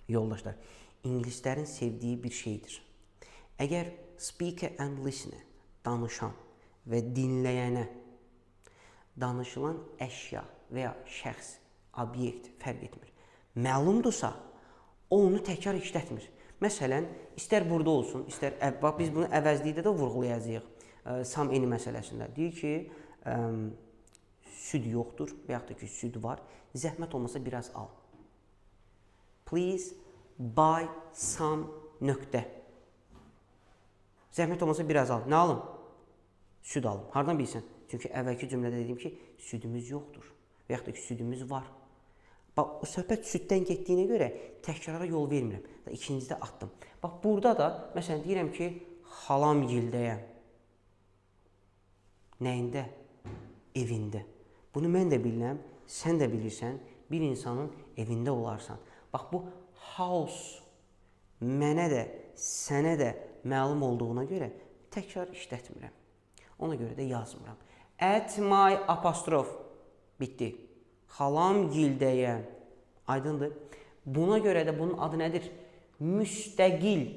Yoldaşlar, ingilislərin sevdiyi bir şeydir. Əgər speaker and listener, danışan və dinləyənə danışılan əşya və ya şəxs, obyekt fərq etmir. Məlumdursa, o onu təkrar işlətmir. Məsələn, istər burada olsun, istər bax, biz bunu əvəzlikdə də vurğulayacağıq. Sam eni məsələsində. Deyir ki, süd yoxdur və yaxud da ki, süd var. Zəhmət olmasa biraz al. Please buy some nöqtə. Zəhmət olmasa biraz al. Nə alım? Süd alım. Hardan bilsən? Çünki əvvəlki cümlədə dedim ki, südümüz yoxdur. Və yaxud da ki, südümüz var. Bax, o söhbət süddən getdiyinə görə təkrara yol vermirəm. İkincidə atdım. Bax, burada da, məsələn, deyirəm ki, xalam gildəyəm. Nəyində? Evində. Bunu mən də bilirəm, sən də bilirsən, bir insanın evində olarsan. Bax, bu house mənə də, sənə də məlum olduğuna görə təkrar işlətmirəm. Ona görə də yazmıram. At my apostrof. Bitdi. Xalam gildəyəm. Aydındır. Buna görə də bunun adı nədir? Müstəqil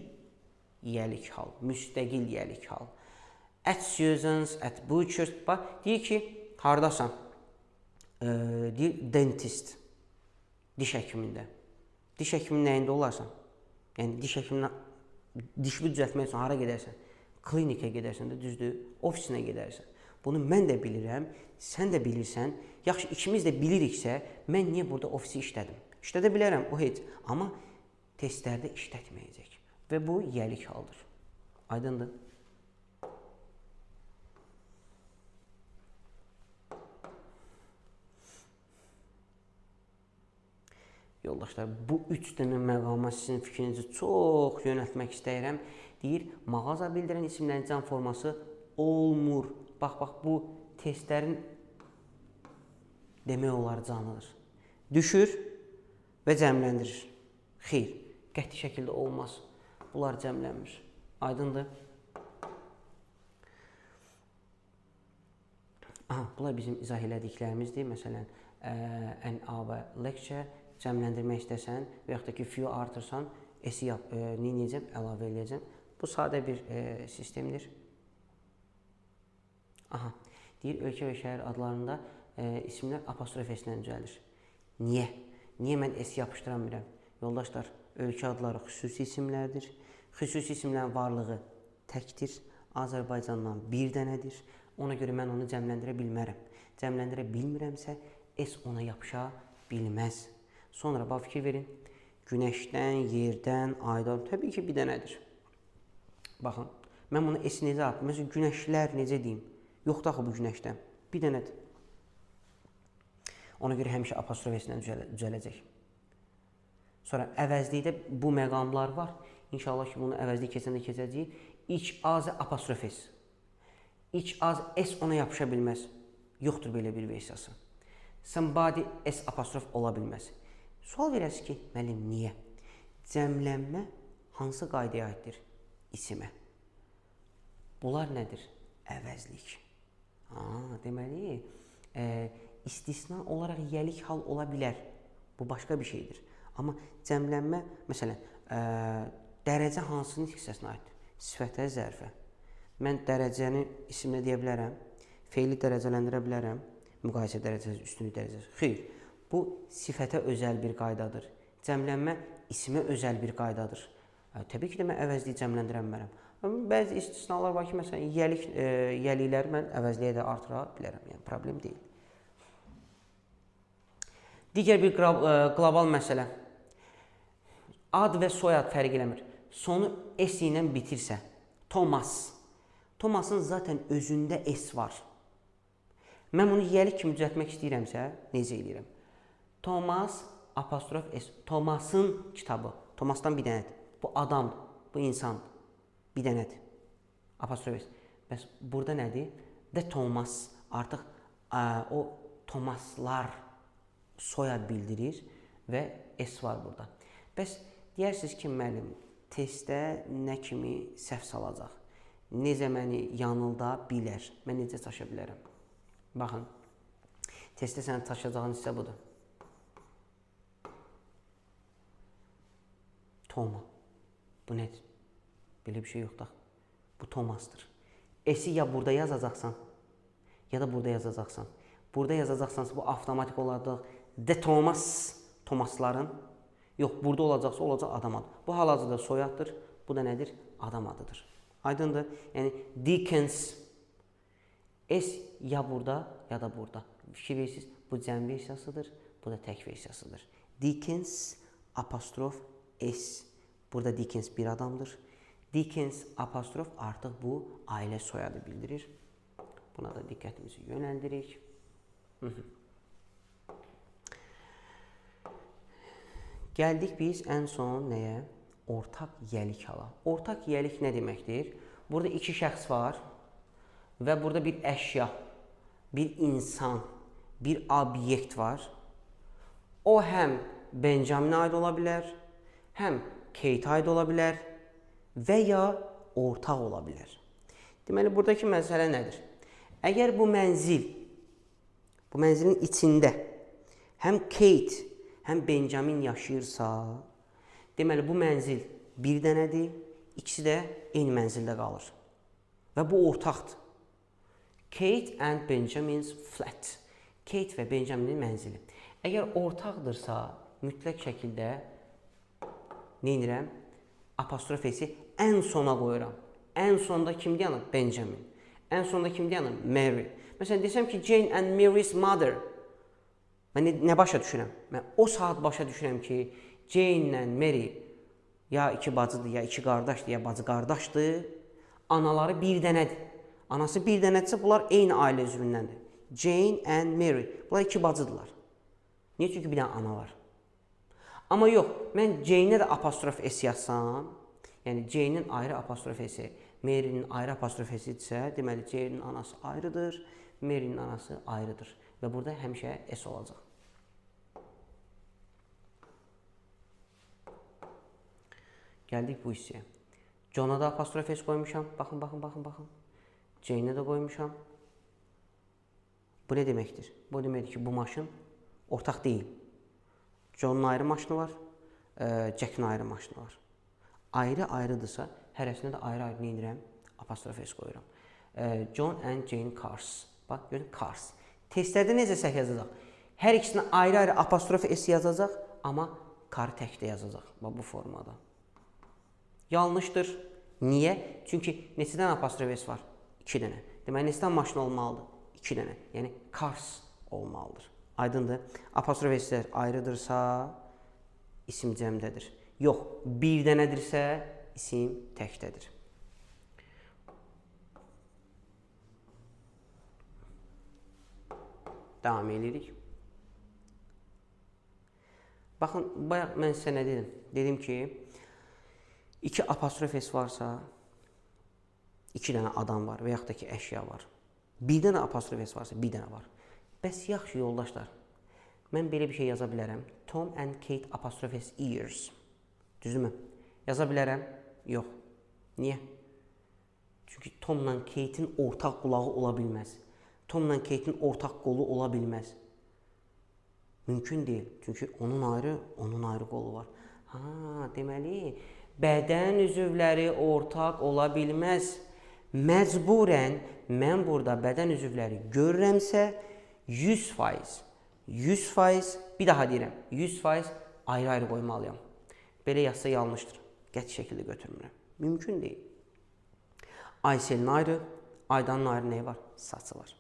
yelik hal. Müstəqil yelik hal. At Susan's, at Butcher's. Bax, deyir ki, hardasan? Deyir, dentist. Diş həkimində. Diş həkiminin nəyində olarsan? Yəni, diş həkimindən dişini düzəltmək üçün hara gedərsən? Klinikə gedərsən də, düzdür, ofisinə gedərsən. Bunu mən də bilirəm, sən də bilirsən. Yaxşı, ikimiz də biliriksə, mən niyə burada ofisi işlədim? İşlədə bilərəm, o heç. Amma testlərdə işlətməyəcək. Və bu yelik haldır. Aydındır? Yoldaşlar, bu 3 dənə məqama sizin fikrinizi çox yönəltmək istəyirəm. Deyir, mağaza bildirən isimlərin cəm forması olmur. Bax, bu testlərin demək olar canlıdır. Düşür və cəmləndirir. Xeyr, qəti şəkildə olmaz. Bunlar cəmlənmir. Aydındır? Bunlar bizim izah elədiklərimizdir. Məsələn, an hour lecture cəmləndirmək istəsən və yaxud da ki, few artırsan, S-i neyəcəm, əlavə eləyəcəm. Bu sadə bir sistemdir. Deyir, ölkə və şəhər adlarında isimlər apostrof S-lə düzəlir. Niyə? Niyə mən S yapışdıramıram? Yoldaşlar, ölkə adları xüsusi isimlərdir. Xüsusi isimlərin varlığı təkdir. Azərbaycandan bir dənədir. Ona görə mən onu cəmləndirə bilmərəm. Cəmləndirə bilmirəmsə, S ona yapışa bilməz. Sonra bax, fikir verin. Günəşdən, yerdən, aydan, təbii ki, bir dənədir. Baxın, mən bunu S necə atdım? Məsələn, günəşlər necə deyim? Yoxdur axı bu günəşdən. Bir dənədir. Ona görə həmişə apostrof S-lə düzələcək. Sonra əvəzlikdə bu məqamlar var. İnşallah ki, bunu əvəzlik keçəndə keçəcəyik. İç azə apostrof S. İç az S ona yapışa bilməz. Yoxdur belə bir versiyası. Somebody S apostrof ola bilməz. Sual verəsiz ki, müəllim, niyə? Cəmlənmə hansı qaydaya aiddir? İsimə. Bunlar nədir? Əvəzlik. Deməli, istisna olaraq yelik hal ola bilər. Bu başqa bir şeydir. Amma cəmlənmə, məsələn, dərəcə hansının hissəsinə aiddir? Sifətə, zərfə. Mən dərəcəni isimlə deyə bilərəm, feili dərəcələndirə bilərəm, müqayisə dərəcəsi, üstünlük dərəcəsi. Xeyr, bu sifətə özəl bir qaydadır. Cəmlənmə isimə özəl bir qaydadır. Təbii ki, də mən əvəzliyi cəmləndirə bilmərəm. Bəzi istisnalar var ki, məsələn, yelikləri mən əvəzliyə də artıra bilərəm. Yəni, problem deyil. Digər bir qlobal məsələ. Ad və soyad fərq eləmir. Sonu S ilə bitirsə, Thomas. Thomasın zaten özündə S var. Mən bunu yiyəlik kimi düzəltmək istəyirəmsə, necə eləyirəm? Thomas apostrof S. Thomasın kitabı. Thomasdan bir dənədir. Bu adamdır, bu insandır. Bir dənədir. Apostrof S. Bəs burada nədir? The Thomas. Artıq o Thomaslar soyad bildirir və S var burada. Bəs deyərsiniz ki, müəllim, testdə nə kimi səhv salacaq? Necə məni yanılda bilər? Mən necə çaşa bilərəm? Baxın, testdə sənə çaşacağın hissə budur. Toma. Bu nədir? Belə bir şey yoxdur. Bu Thomas'dır. S-i ya burada yazacaqsan, ya da burada yazacaqsan. Burada yazacaqsansa bu avtomatik olaraq The Thomas, Thomasların. Yox, burada olacaqsa olacaq adam adı. Bu hal-hazırda soyaddır. Bu da nədir? Adam adıdır. Aydındır? Yəni Dickens. S ya burada ya da burada. Fikir verirsiniz, bu cəm versiyasıdır, bu da tək versiyasıdır. Dickens apostrof S. Burada Dickens bir adamdır. Dickens apostrof artıq bu ailə soyadı bildirir. Buna da diqqətimizi yönəldirik. Gəldik biz ən son nəyə? Ortaq yiyəlik hala. Ortaq yiyəlik nə deməkdir? Burada iki şəxs var və burada bir əşya, bir insan, bir obyekt var. O həm Benjaminə aid ola bilər, həm Kate aid ola bilər və ya ortaq ola bilər. Deməli, buradakı məsələ nədir? Əgər bu mənzil, bu mənzilin içində həm Kate, həm Benjamin yaşayırsa, deməli, bu mənzil bir dənədir, ikisi də eyni mənzildə qalır. Və bu ortaqdır. Kate and Benjamin's flat. Kate və Benjaminin mənzili. Əgər ortaqdırsa, mütləq şəkildə nə edirəm? Apostrof S-i ən sona qoyuram. Ən sonda kim dayanır? Benjamin. Ən sonda kim dayanır? Mary. Məsələn, desəm ki, Jane and Mary's mother. Mən nə başa düşürəm? Mən o saat başa düşürəm ki, Jane ilə Mary ya iki bacıdır, ya iki qardaşdır, ya bacı qardaşdır. Anaları bir dənədir. Anası bir dənədirsə, bunlar eyni ailə üzvündəndir. Jane and Mary. Bunlar iki bacıdırlar. Niyə? Çünki bir dənə ana var. Amma yox, mən Jane-ə də apostrof S yazsam, yəni Jane-in ayrı apostrof S-i, Mary'nin ayrı apostrof S-idirsə, deməli Jane-in anası ayrıdır, Mary'nin anası ayrıdır. Və burada həmişə S olacaq. Gəldik bu hissəyə. John-a da apostrof S qoymuşam. Baxın, baxın, baxın, baxın. Jane-ə də qoymuşam. Bu nə deməkdir? Bu deməkdir ki, bu maşın ortaq deyil. John'un ayrı maşını var, Jack'in ayrı maşını var. Ayrı-ayrıdırsa, hərəsinə də ayrı-ayrı nə edirəm? Apostrof S qoyuram. John and Jane cars. Bax, görün, cars. Testlərdə necə səhv yazacaq? Hər ikisinə ayrı-ayrı apostrof S yazacaq, amma car təkdə yazacaq. Bax, bu formada. Yanlışdır. Niyə? Çünki neçədən apostrof S var? 2 dənə. Deməli, neçədən maşın olmalıdır? 2 dənə. Yəni, cars olmalıdır. Aydındır. Apostrof S-lər ayrıdırsa, isim cəmdədir. Yox, bir dənədirsə, isim təkdədir. Davam edirik. Baxın, bayaq mən sizə nə dedim? Dedim ki, 2 apostrof S varsa, 2 dənə adam var və yaxud da ki, əşya var. Bir dənə apostrof S varsa, bir dənə var. Bəs yaxşı yoldaşlar, mən belə bir şey yaza bilərəm. Tom and Kate apostrof S ears. Düzdürmü? Yaza bilərəm? Yox. Niyə? Çünki Tomla Kate'in ortaq qulağı ola bilməz. Tomla Kate'in ortaq qolu ola bilməz. Mümkün deyil. Çünki onun ayrı qolu var. Ha, deməli, bədən üzvləri ortaq ola bilməz. Məcburən mən burada bədən üzvləri görürəmsə, 100%, bir daha deyirəm, 100% ayrı-ayrı qoymalıyam. Belə yazsa yanlışdır. Qəti şəkildə götürmürəm. Mümkün deyil. Ayselin ayrı, Aydanın ayrı nəyi var? Saçı var.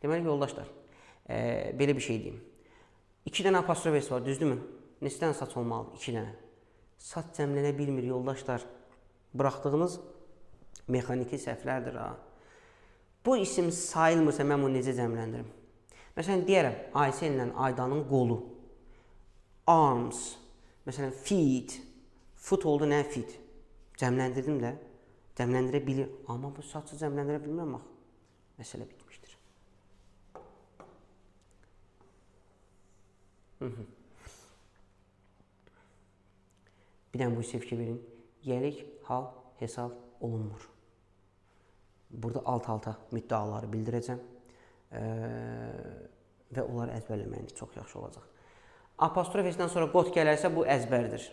Deməli, yoldaşlar, belə bir şey deyim. 2 dənə apostrof S var, düzdürmü? Neçə dənə saç olmalıdır? 2 dənə. Saç cəmlənə bilmir yoldaşlar. Buraxdığınız mexaniki səhvlərdir ha. Bu isim sayılmırsa mən bunu necə cəmləndirim? Məsələn, deyərəm, Aysel ilə Aydanın qolu. Arms. Məsələn, feet. Foot oldu, nə feet? Cəmləndirdim də. Cəmləndirə bilir. Amma bu saçı cəmləndirə bilməm axı. Məsələ bitmişdir. Bir dənə bu fikir verin. Yelik, hal, hesab olunmur. Burada alt-alta müddəaları bildirəcəm və onları əzbərləməyiniz çox yaxşı olacaq. Apostrof S-dən sonra got gələrsə bu əzbərdir.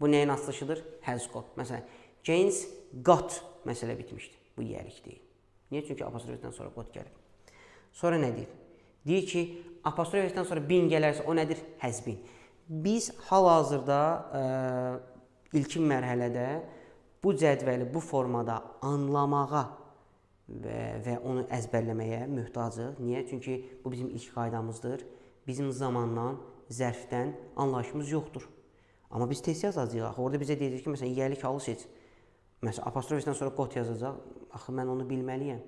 Bu nəyin asılışıdır? Has got. Məsələn, James got məsələ bitmişdir. Bu yelik deyil. Niyə? Çünki apostrof S-dən sonra got gəlir. Sonra nə deyir? Deyir ki, apostrof S-dən sonra been gələrsə o nədir? Has been. Biz hal-hazırda ilkin mərhələdə bu cədvəli bu formada anlamağa və onu əzbərləməyə möhtacıq. Niyə? Çünki bu bizim ilk qaydamızdır. Bizim zamandan, zərfdən anlayışımız yoxdur. Amma biz tez yazacağıq. Orada bizə deyəcək ki, məsələn, yelik halı seç. Məsələn, apostrof S-dən sonra got yazacaq. Axı, mən onu bilməliyəm.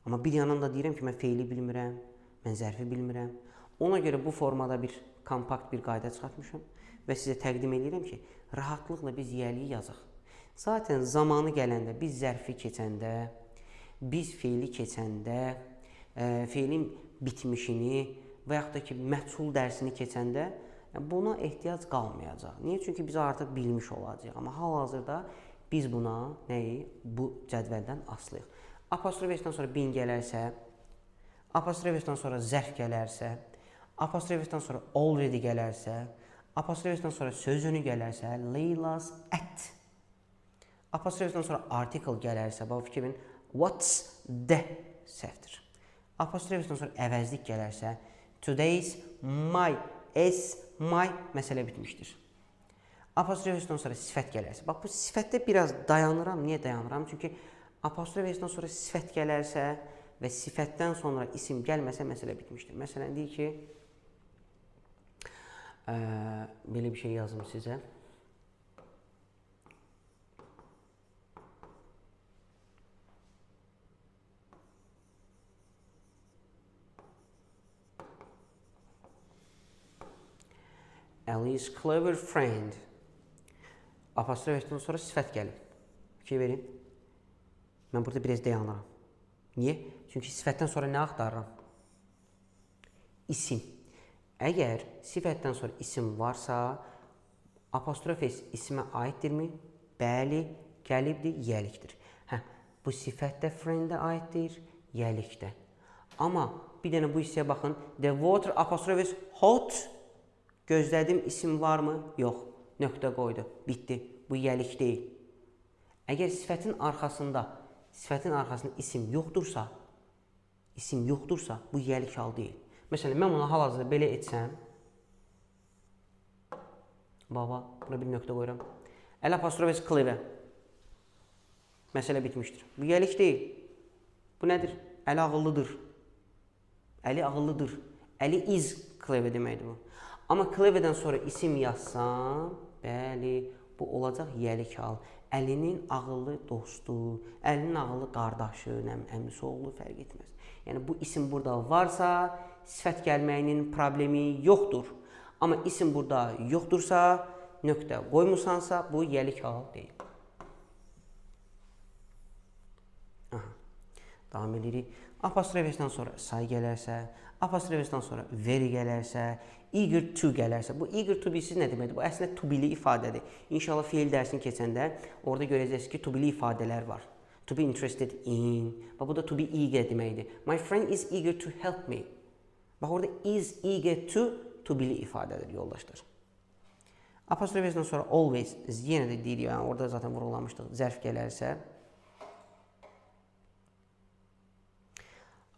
Amma bir yandan da deyirəm ki, mən feili bilmirəm, mən zərfi bilmirəm. Ona görə bu formada bir kompakt bir qayda çıxartmışam və sizə təqdim edirəm ki, rahatlıqla biz yeliyi yazaq. Zaten zamanı gələndə, biz zərfi keçəndə, biz feili keçəndə, feilin bitmişini və yaxud da ki, məchul dərsini keçəndə buna ehtiyac qalmayacaq. Niyə? Çünki biz artıq bilmiş olacaq. Amma hal-hazırda biz buna nəyi? Bu cədvəldən asılıyıq. Apostrof S-dən sonra been gələrsə, apostrof S-dən sonra zərf gələrsə, apostrof S-dən sonra already gələrsə, apostrof S-dən sonra söz önü gələrsə, Leyla's at. Apostrof S-dən sonra article gələrsə, bu fikrin what's the səhvdir. Apostrof S-dən sonra əvəzlik gələrsə, today's, my, my məsələ bitmişdir. Apostrof S-dən sonra sifət gələrsə, bax bu sifətdə biraz dayanıram. Niyə dayanıram? Çünki apostrof S-dən sonra sifət gələrsə və sifətdən sonra isim gəlməsə məsələ bitmişdir. Məsələn, deyir ki, belə bir şey yazım sizə. Ali's clever friend. Apostrof S-dən sonra sifət gəlir. Fikir verin. Mən burada biraz dayanıram. Niyə? Çünki sifətdən sonra nə axtarıram? İsim. Əgər sifətdən sonra isim varsa, apostrof S isimə aiddirmi? Bəli, gəlibdir, yelikdir. Bu sifət də friend-ə aiddir, yelikdə. Amma bir dənə bu hissəyə baxın. The water apostrof S hot. Gözlədim, isim varmı? Yox. Nöqtə qoydu. Bitdi. Bu yelik deyil. Əgər sifətin arxasında isim yoxdursa, bu yelik hal deyil. Məsələn, mən bunu hal-hazırda belə etsəm, baba, buna bir nöqtə qoyuram. Əl apostrof S clever. Məsələ bitmişdir. Bu yelik deyil. Bu nədir? Əli ağıllıdır. Əli ağıllıdır. Əli is clever deməkdir bu. Amma cleverdən sonra isim yazsam, bəli, bu olacaq yelik hal. Əlinin ağıllı dostu, əlinin ağıllı qardaşı, əmisi oğlu fərq etməz. Yəni, bu isim burada varsa, sifət gəlməyinin problemi yoxdur. Amma isim burada yoxdursa, nöqtə qoymusansa, bu yelik hal deyil. Davam edirik. Apostrof S-dən sonra say gələrsə, apostrof S-dən sonra very gələrsə, eager to gələrsə. Bu eager to be siz nə deməkdir? Bu əslində to be-li ifadədir. İnşallah feil dərsini keçəndə orada görəcəksiniz ki, to be-li ifadələr var. To be interested in. Bax, bu da to be eager deməkdir. My friend is eager to help me. Bax, orada is eager to be-li ifadədir, yoldaşlar. Apostrof S-dən sonra always, yenə də deyirik, yəni orada zaten vurğulamışdıq, zərf gələrsə.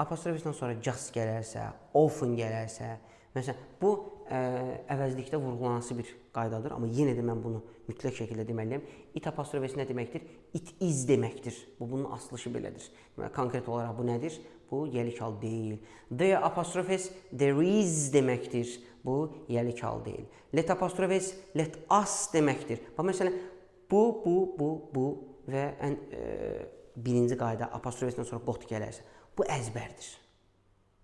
Apostrof S-dən sonra just gələrsə, often gələrsə, məsələn, bu əvəzlikdə vurğulanası bir qaydadır, amma yenə də mən bunu mütləq şəkildə deməliyəm. It apostrof S nə deməkdir? It is deməkdir. Bu, bunun asılışı belədir. Konkret olaraq bu nədir? Bu yelik hal deyil. The apostrophe s there is deməkdir. Bu yelik hal deyil. Let apostrophe s let us deməkdir. Bax, məsələn, bu və birinci qayda apostrofesindən sonra got gələrsə, bu əzbərdir.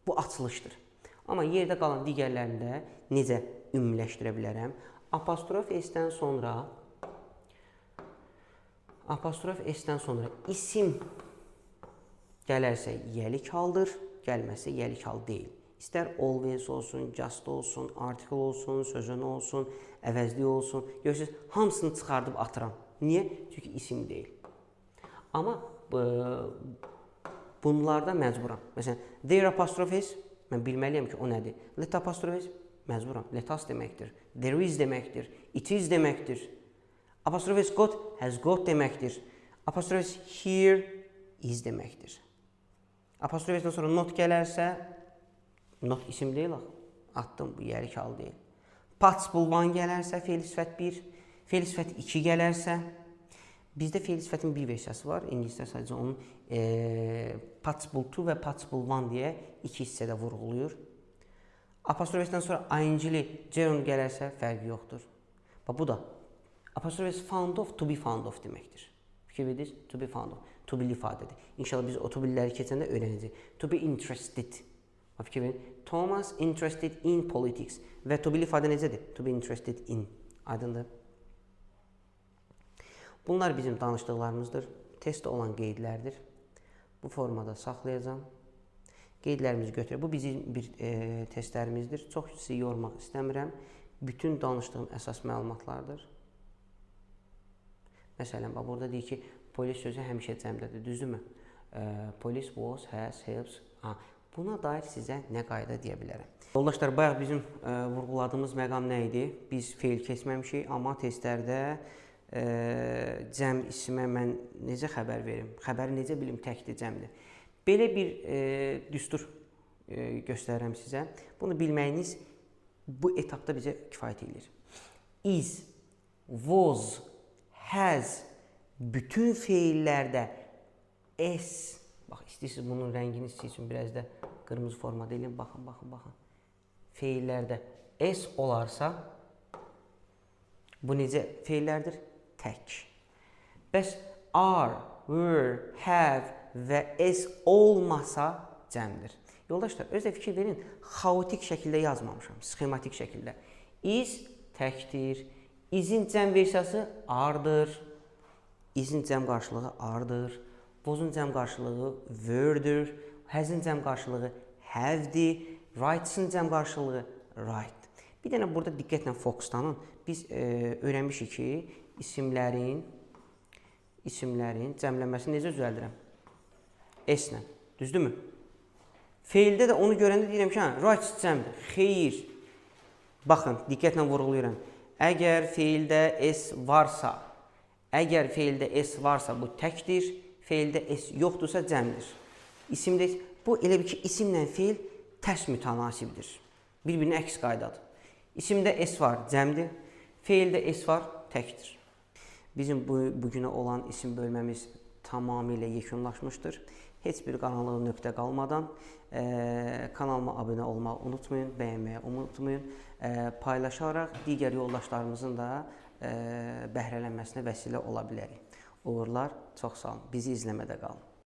Bu açılışdır. Amma yerdə qalan digərlərində necə ümumiləşdirə bilərəm? Apostrof S-dən sonra isim gələrsə yelik haldır, gəlməsə yelik hal deyil. İstər always olsun, just olsun, article olsun, sözün olsun, əvəzli olsun. Görürsünüz, hamısını çıxardıb atıram. Niyə? Çünki isim deyil. Amma bunlarda məcburam. Məsələn, their apostrophes, mən bilməliyəm ki, o nədir? Let apostrophes, məcburam. Let us deməkdir. There is deməkdir. It is deməkdir. Apostrophes got, has got deməkdir. Apostrophes here is deməkdir. Apostrofesdən sonra not gələrsə, not isim deyil, atdım, bu yelik hal deyil. Participle 1 gələrsə, fe'l sifət 1, fe'l sifət 2 gələrsə, bizdə fe'l sifətin bir versiyası var, ingilislər sadəcə onun participle 2 və participle 1 deyə iki hissədə vurğuluyur. Apostrofesdən sonra ing-li gerund gələrsə, fərqi yoxdur. Bax, bu da apostrofes found of, to be found of deməkdir. Fikir verdiniz? To be found of. To be ifadədir. İnşallah biz o to be'ləri keçəndə öyrənəcəyik. To be interested. Fikir verin. Thomas interested in politics. Və to be ifadə necədir? To be interested in. Aydındır. Bunlar bizim danışdıqlarımızdır. Testdə olan qeydlərdir. Bu formada saxlayacağım. Qeydlərimizi götürək. Bu bizim bir testlərimizdir. Çox sizi yormaq istəmirəm. Bütün danışdığım əsas məlumatlardır. Məsələn, burada deyir ki, polis sözü həmişə cəmdədir, düzdürmü? Police was, has, helps. Buna dair sizə nə qayda deyə bilərəm? Yoldaşlar, bayaq bizim vurğuladığımız məqam nə idi? Biz fe'l keçməmişik, amma testlərdə cəm isimə mən necə xəbər verim? Xəbəri necə bilim təkdir, cəmdir? Belə bir düstur göstərirəm sizə. Bunu bilməyiniz bu etapda bizə kifayət edir. Is, was, has, bütün feillərdə s, bax, istəyirsiniz bunun rəngini seçin, biraz da qırmızı formada eləyin, baxın. Feillərdə s olarsa, bu necə feillərdir? Tək. Bəs are, were, have və s olmasa cəmdir. Yoldaşlar, özlə fikir verin, xaotik şəkildə yazmamışam, sxematik şəkildə. Is təkdir, is'in cəm versiyası are'dır, is'in cəm qarşılığı are'dır, was'un cəm qarşılığı were'dir, has'in cəm qarşılığı have'dir, right'sın cəm qarşılığı right. Bir dənə burada diqqətlə fokuslanın. Biz öyrənmişik ki, isimlərin cəmlənməsini necə düzəldirəm? S-lə, düzdürmü? Feildə də onu görəndə deyirəm ki, right cəmdir, xeyir. Baxın, diqqətlə vurğulayıram. Əgər feildə s varsa, bu təkdir, feildə s yoxdursa cəmdir. İsimdə, bu elə bir ki, isimlə feil tərs mütənasibdir. Bir-birinə əks qaydadır. İsimdə s var, cəmdir. Feildə s var, təkdir. Bizim bugünə olan isim bölməmiz tamamilə yekunlaşmışdır. Heç bir qaranlıq nöqtə qalmadan kanalıma abunə olmağı unutmayın, bəyənməyi unutmayın. Paylaşaraq digər yoldaşlarımızın da bəhrələnməsinə vəsilə ola bilərik. Uğurlar, çox sağ olun. Bizi izləmədə qalın.